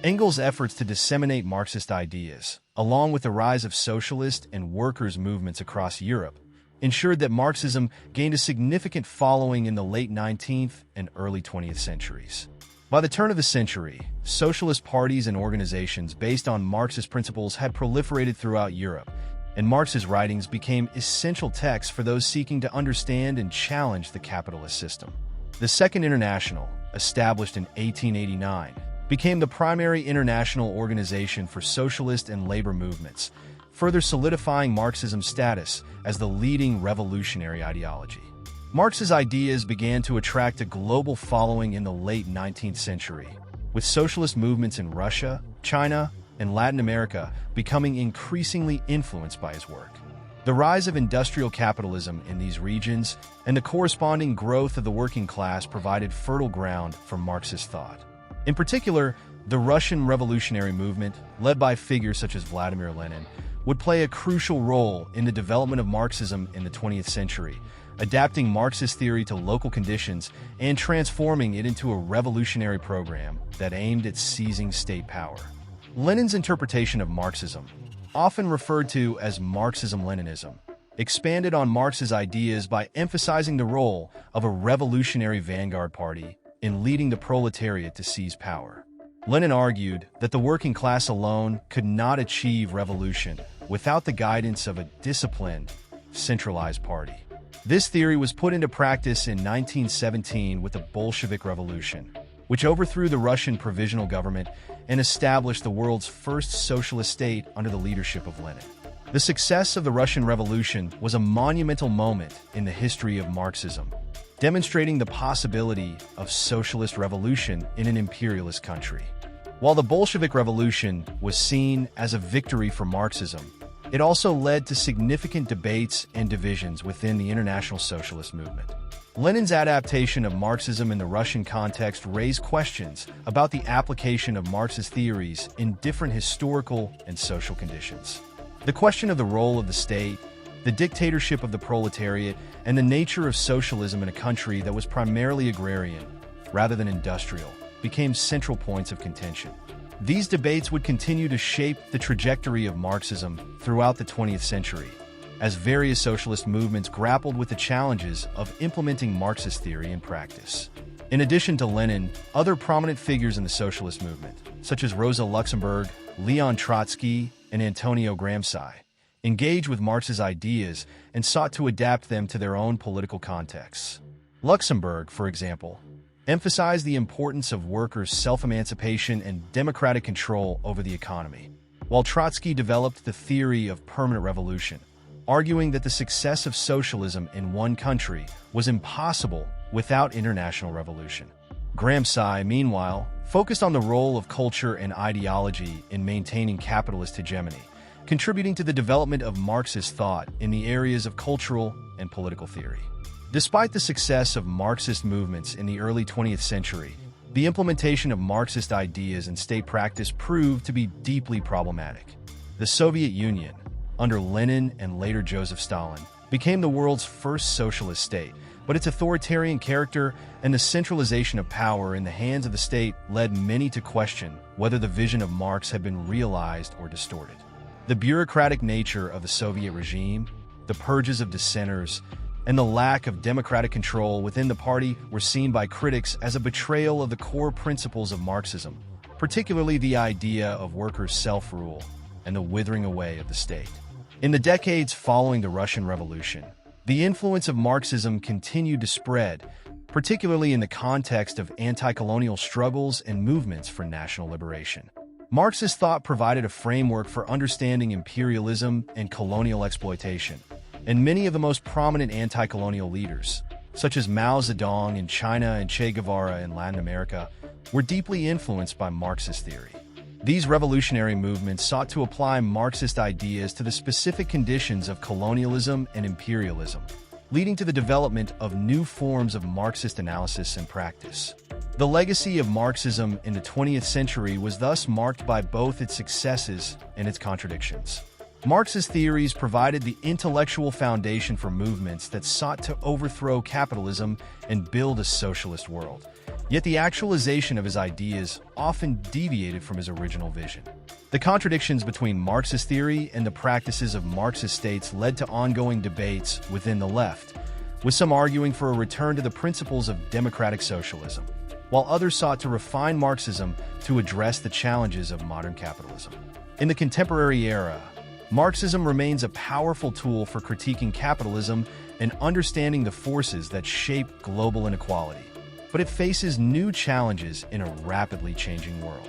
Engels' efforts to disseminate Marxist ideas, along with the rise of socialist and workers' movements across Europe, ensured that Marxism gained a significant following in the late 19th and early 20th centuries. By the turn of the century, socialist parties and organizations based on Marxist principles had proliferated throughout Europe, and Marx's writings became essential texts for those seeking to understand and challenge the capitalist system. The Second International, established in 1889, became the primary international organization for socialist and labor movements, further solidifying Marxism's status as the leading revolutionary ideology. Marx's ideas began to attract a global following in the late 19th century, with socialist movements in Russia, China, and Latin America becoming increasingly influenced by his work. The rise of industrial capitalism in these regions and the corresponding growth of the working class provided fertile ground for Marxist thought. In particular, the Russian revolutionary movement, led by figures such as Vladimir Lenin, would play a crucial role in the development of Marxism in the 20th century, adapting Marxist theory to local conditions and transforming it into a revolutionary program that aimed at seizing state power. Lenin's interpretation of Marxism, often referred to as Marxism-Leninism, expanded on Marx's ideas by emphasizing the role of a revolutionary vanguard party in leading the proletariat to seize power. Lenin argued that the working class alone could not achieve revolution without the guidance of a disciplined, centralized party. This theory was put into practice in 1917 with the Bolshevik Revolution, which overthrew the Russian provisional government and established the world's first socialist state under the leadership of Lenin. The success of the Russian Revolution was a monumental moment in the history of Marxism, demonstrating the possibility of socialist revolution in an imperialist country. While the Bolshevik Revolution was seen as a victory for Marxism, it also led to significant debates and divisions within the international socialist movement. Lenin's adaptation of Marxism in the Russian context raised questions about the application of Marxist theories in different historical and social conditions. The question of the role of the state, the dictatorship of the proletariat, and the nature of socialism in a country that was primarily agrarian, rather than industrial, became central points of contention. These debates would continue to shape the trajectory of Marxism throughout the 20th century, as various socialist movements grappled with the challenges of implementing Marxist theory in practice. In addition to Lenin, other prominent figures in the socialist movement, such as Rosa Luxemburg, Leon Trotsky, and Antonio Gramsci, engaged with Marx's ideas and sought to adapt them to their own political contexts. Luxemburg, for example, emphasized the importance of workers' self-emancipation and democratic control over the economy, while Trotsky developed the theory of permanent revolution, arguing that the success of socialism in one country was impossible without international revolution. Gramsci, meanwhile, focused on the role of culture and ideology in maintaining capitalist hegemony, contributing to the development of Marxist thought in the areas of cultural and political theory. Despite the success of Marxist movements in the early 20th century, the implementation of Marxist ideas in state practice proved to be deeply problematic. The Soviet Union, under Lenin and later Joseph Stalin, became the world's first socialist state, but its authoritarian character and the centralization of power in the hands of the state led many to question whether the vision of Marx had been realized or distorted. The bureaucratic nature of the Soviet regime, the purges of dissenters, and the lack of democratic control within the party were seen by critics as a betrayal of the core principles of Marxism, particularly the idea of workers' self-rule and the withering away of the state. In the decades following the Russian Revolution, the influence of Marxism continued to spread, particularly in the context of anti-colonial struggles and movements for national liberation. Marxist thought provided a framework for understanding imperialism and colonial exploitation, and many of the most prominent anti-colonial leaders, such as Mao Zedong in China and Che Guevara in Latin America, were deeply influenced by Marxist theory. These revolutionary movements sought to apply Marxist ideas to the specific conditions of colonialism and imperialism, leading to the development of new forms of Marxist analysis and practice. The legacy of Marxism in the 20th century was thus marked by both its successes and its contradictions. Marx's theories provided the intellectual foundation for movements that sought to overthrow capitalism and build a socialist world. Yet the actualization of his ideas often deviated from his original vision. The contradictions between Marxist theory and the practices of Marxist states led to ongoing debates within the left, with some arguing for a return to the principles of democratic socialism, while others sought to refine Marxism to address the challenges of modern capitalism. In the contemporary era, Marxism remains a powerful tool for critiquing capitalism and understanding the forces that shape global inequality. But it faces new challenges in a rapidly changing world.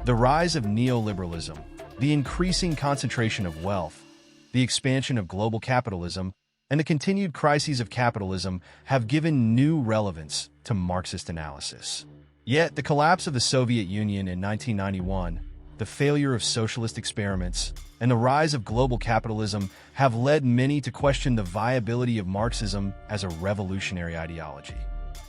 The rise of neoliberalism, the increasing concentration of wealth, the expansion of global capitalism, and the continued crises of capitalism have given new relevance to Marxist analysis. Yet, the collapse of the Soviet Union in 1991, the failure of socialist experiments, and the rise of global capitalism have led many to question the viability of Marxism as a revolutionary ideology.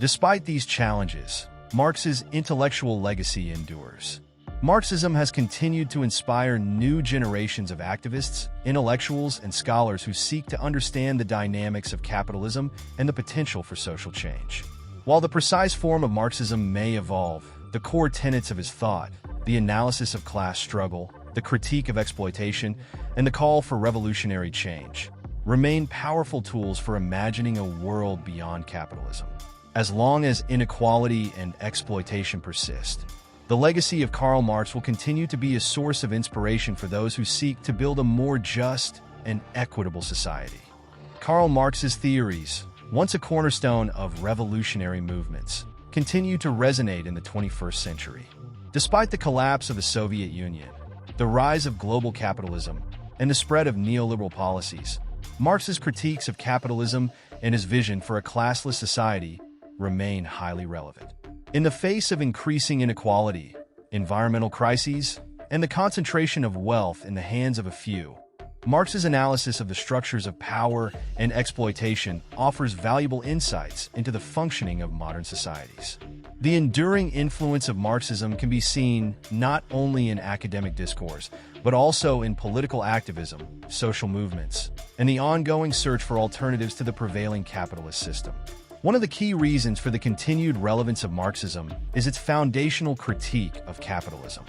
Despite these challenges, Marx's intellectual legacy endures. Marxism has continued to inspire new generations of activists, intellectuals, and scholars who seek to understand the dynamics of capitalism and the potential for social change. While the precise form of Marxism may evolve, the core tenets of his thought, the analysis of class struggle, the critique of exploitation, and the call for revolutionary change, remain powerful tools for imagining a world beyond capitalism. As long as inequality and exploitation persist, the legacy of Karl Marx will continue to be a source of inspiration for those who seek to build a more just and equitable society. Karl Marx's theories, once a cornerstone of revolutionary movements, continue to resonate in the 21st century. Despite the collapse of the Soviet Union, the rise of global capitalism, and the spread of neoliberal policies, Marx's critiques of capitalism and his vision for a classless society remain highly relevant. In the face of increasing inequality, environmental crises, and the concentration of wealth in the hands of a few, Marx's analysis of the structures of power and exploitation offers valuable insights into the functioning of modern societies. The enduring influence of Marxism can be seen not only in academic discourse, but also in political activism, social movements, and the ongoing search for alternatives to the prevailing capitalist system. One of the key reasons for the continued relevance of Marxism is its foundational critique of capitalism.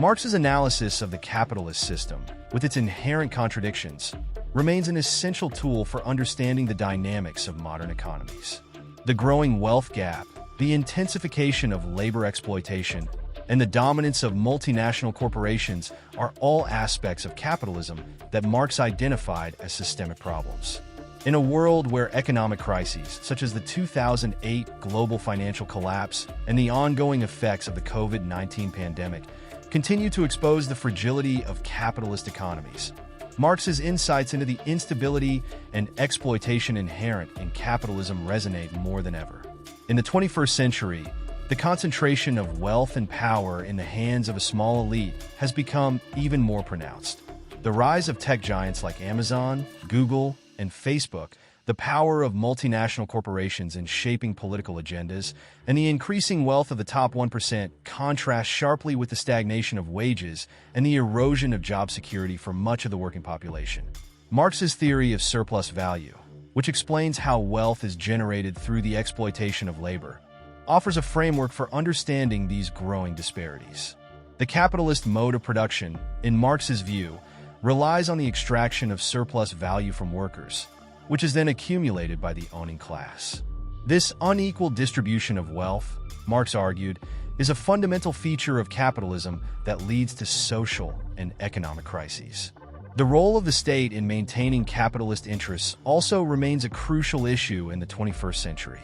Marx's analysis of the capitalist system, with its inherent contradictions, remains an essential tool for understanding the dynamics of modern economies. The growing wealth gap, the intensification of labor exploitation, and the dominance of multinational corporations are all aspects of capitalism that Marx identified as systemic problems. In a world where economic crises, such as the 2008 global financial collapse and the ongoing effects of the COVID-19 pandemic, continue to expose the fragility of capitalist economies, Marx's insights into the instability and exploitation inherent in capitalism resonate more than ever. In the 21st century, the concentration of wealth and power in the hands of a small elite has become even more pronounced. The rise of tech giants like Amazon, Google, and Facebook, the power of multinational corporations in shaping political agendas, and the increasing wealth of the top 1% contrast sharply with the stagnation of wages and the erosion of job security for much of the working population. Marx's theory of surplus value, which explains how wealth is generated through the exploitation of labor, offers a framework for understanding these growing disparities. The capitalist mode of production, in Marx's view, relies on the extraction of surplus value from workers, which is then accumulated by the owning class. This unequal distribution of wealth, Marx argued, is a fundamental feature of capitalism that leads to social and economic crises. The role of the state in maintaining capitalist interests also remains a crucial issue in the 21st century.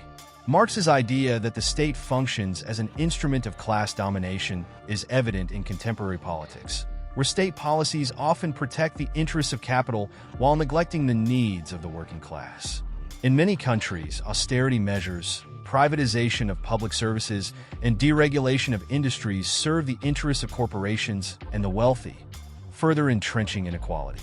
Marx's idea that the state functions as an instrument of class domination is evident in contemporary politics, where state policies often protect the interests of capital while neglecting the needs of the working class. In many countries, austerity measures, privatization of public services, and deregulation of industries serve the interests of corporations and the wealthy, further entrenching inequality.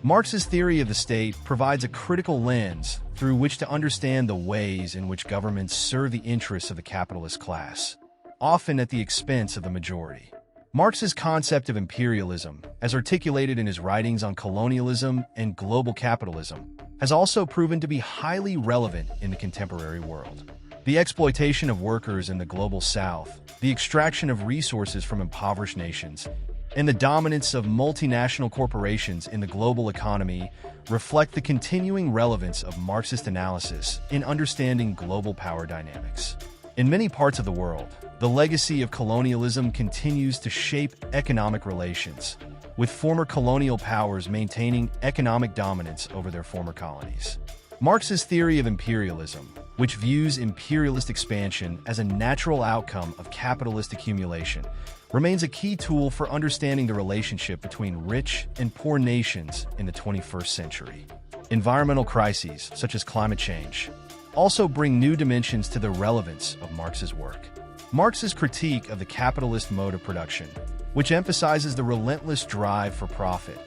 Marx's theory of the state provides a critical lens through which to understand the ways in which governments serve the interests of the capitalist class, often at the expense of the majority. Marx's concept of imperialism, as articulated in his writings on colonialism and global capitalism, has also proven to be highly relevant in the contemporary world. The exploitation of workers in the global south, the extraction of resources from impoverished nations, and the dominance of multinational corporations in the global economy reflect the continuing relevance of Marxist analysis in understanding global power dynamics. In many parts of the world, the legacy of colonialism continues to shape economic relations, with former colonial powers maintaining economic dominance over their former colonies. Marx's theory of imperialism, which views imperialist expansion as a natural outcome of capitalist accumulation, remains a key tool for understanding the relationship between rich and poor nations in the 21st century. Environmental crises, such as climate change, also bring new dimensions to the relevance of Marx's work. Marx's critique of the capitalist mode of production, which emphasizes the relentless drive for profit,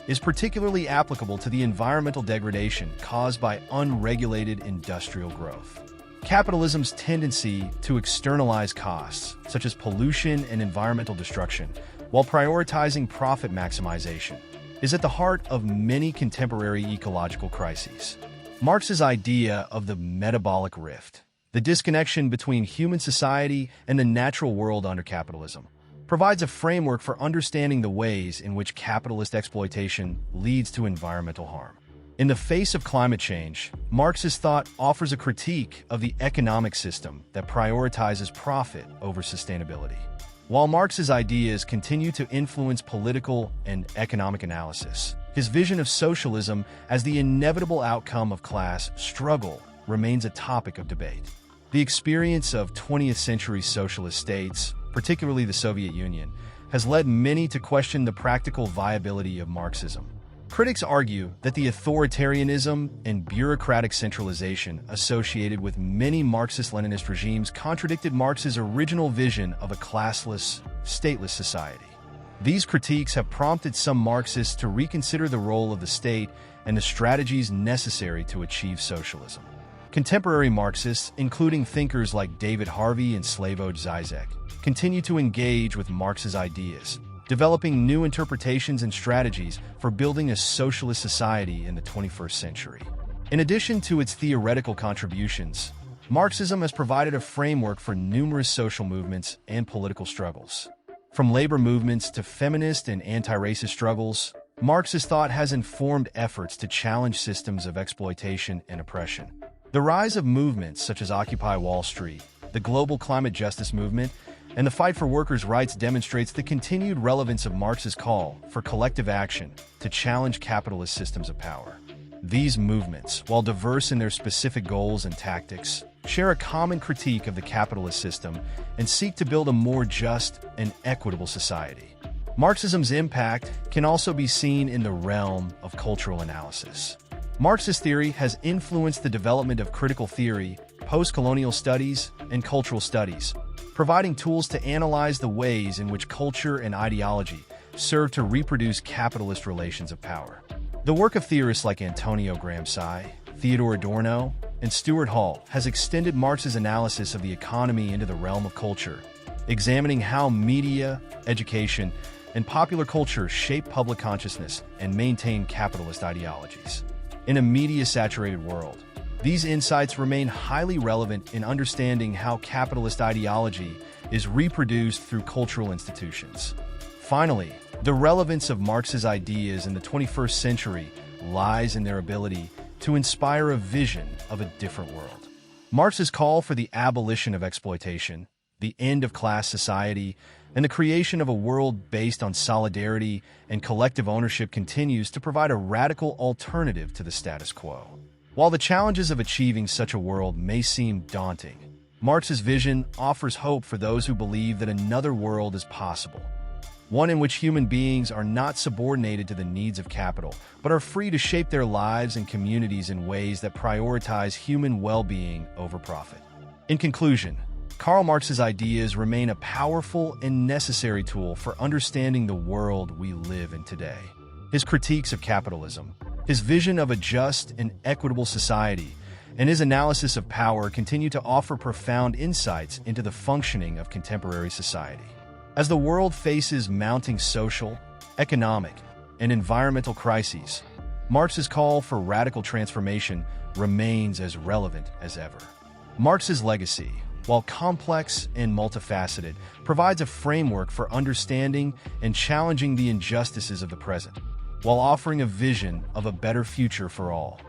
is particularly applicable to the environmental degradation caused by unregulated industrial growth. Capitalism's tendency to externalize costs, such as pollution and environmental destruction, while prioritizing profit maximization, is at the heart of many contemporary ecological crises. Marx's idea of the metabolic rift, the disconnection between human society and the natural world under capitalism, provides a framework for understanding the ways in which capitalist exploitation leads to environmental harm. In the face of climate change, Marx's thought offers a critique of the economic system that prioritizes profit over sustainability. While Marx's ideas continue to influence political and economic analysis, his vision of socialism as the inevitable outcome of class struggle remains a topic of debate. The experience of 20th century socialist states, particularly the Soviet Union, has led many to question the practical viability of Marxism. Critics argue that the authoritarianism and bureaucratic centralization associated with many Marxist-Leninist regimes contradicted Marx's original vision of a classless, stateless society. These critiques have prompted some Marxists to reconsider the role of the state and the strategies necessary to achieve socialism. Contemporary Marxists, including thinkers like David Harvey and Slavoj Žižek, continue to engage with Marx's ideas, developing new interpretations and strategies for building a socialist society in the 21st century. In addition to its theoretical contributions, Marxism has provided a framework for numerous social movements and political struggles. From labor movements to feminist and anti-racist struggles, Marxist thought has informed efforts to challenge systems of exploitation and oppression. The rise of movements such as Occupy Wall Street, the global climate justice movement, and the fight for workers' rights demonstrates the continued relevance of Marx's call for collective action to challenge capitalist systems of power. These movements, while diverse in their specific goals and tactics, share a common critique of the capitalist system and seek to build a more just and equitable society. Marxism's impact can also be seen in the realm of cultural analysis. Marxist theory has influenced the development of critical theory, post-colonial studies, and cultural studies, providing tools to analyze the ways in which culture and ideology serve to reproduce capitalist relations of power. The work of theorists like Antonio Gramsci, Theodore Adorno, and Stuart Hall has extended Marx's analysis of the economy into the realm of culture, examining how media, education, and popular culture shape public consciousness and maintain capitalist ideologies. In a media-saturated world, these insights remain highly relevant in understanding how capitalist ideology is reproduced through cultural institutions. Finally, the relevance of Marx's ideas in the 21st century lies in their ability to inspire a vision of a different world. Marx's call for the abolition of exploitation, the end of class society, and the creation of a world based on solidarity and collective ownership continues to provide a radical alternative to the status quo. While the challenges of achieving such a world may seem daunting, Marx's vision offers hope for those who believe that another world is possible, one in which human beings are not subordinated to the needs of capital, but are free to shape their lives and communities in ways that prioritize human well-being over profit. In conclusion, Karl Marx's ideas remain a powerful and necessary tool for understanding the world we live in today. His critiques of capitalism, his vision of a just and equitable society, and his analysis of power continue to offer profound insights into the functioning of contemporary society. As the world faces mounting social, economic, and environmental crises, Marx's call for radical transformation remains as relevant as ever. Marx's legacy, while complex and multifaceted, provides a framework for understanding and challenging the injustices of the present, while offering a vision of a better future for all.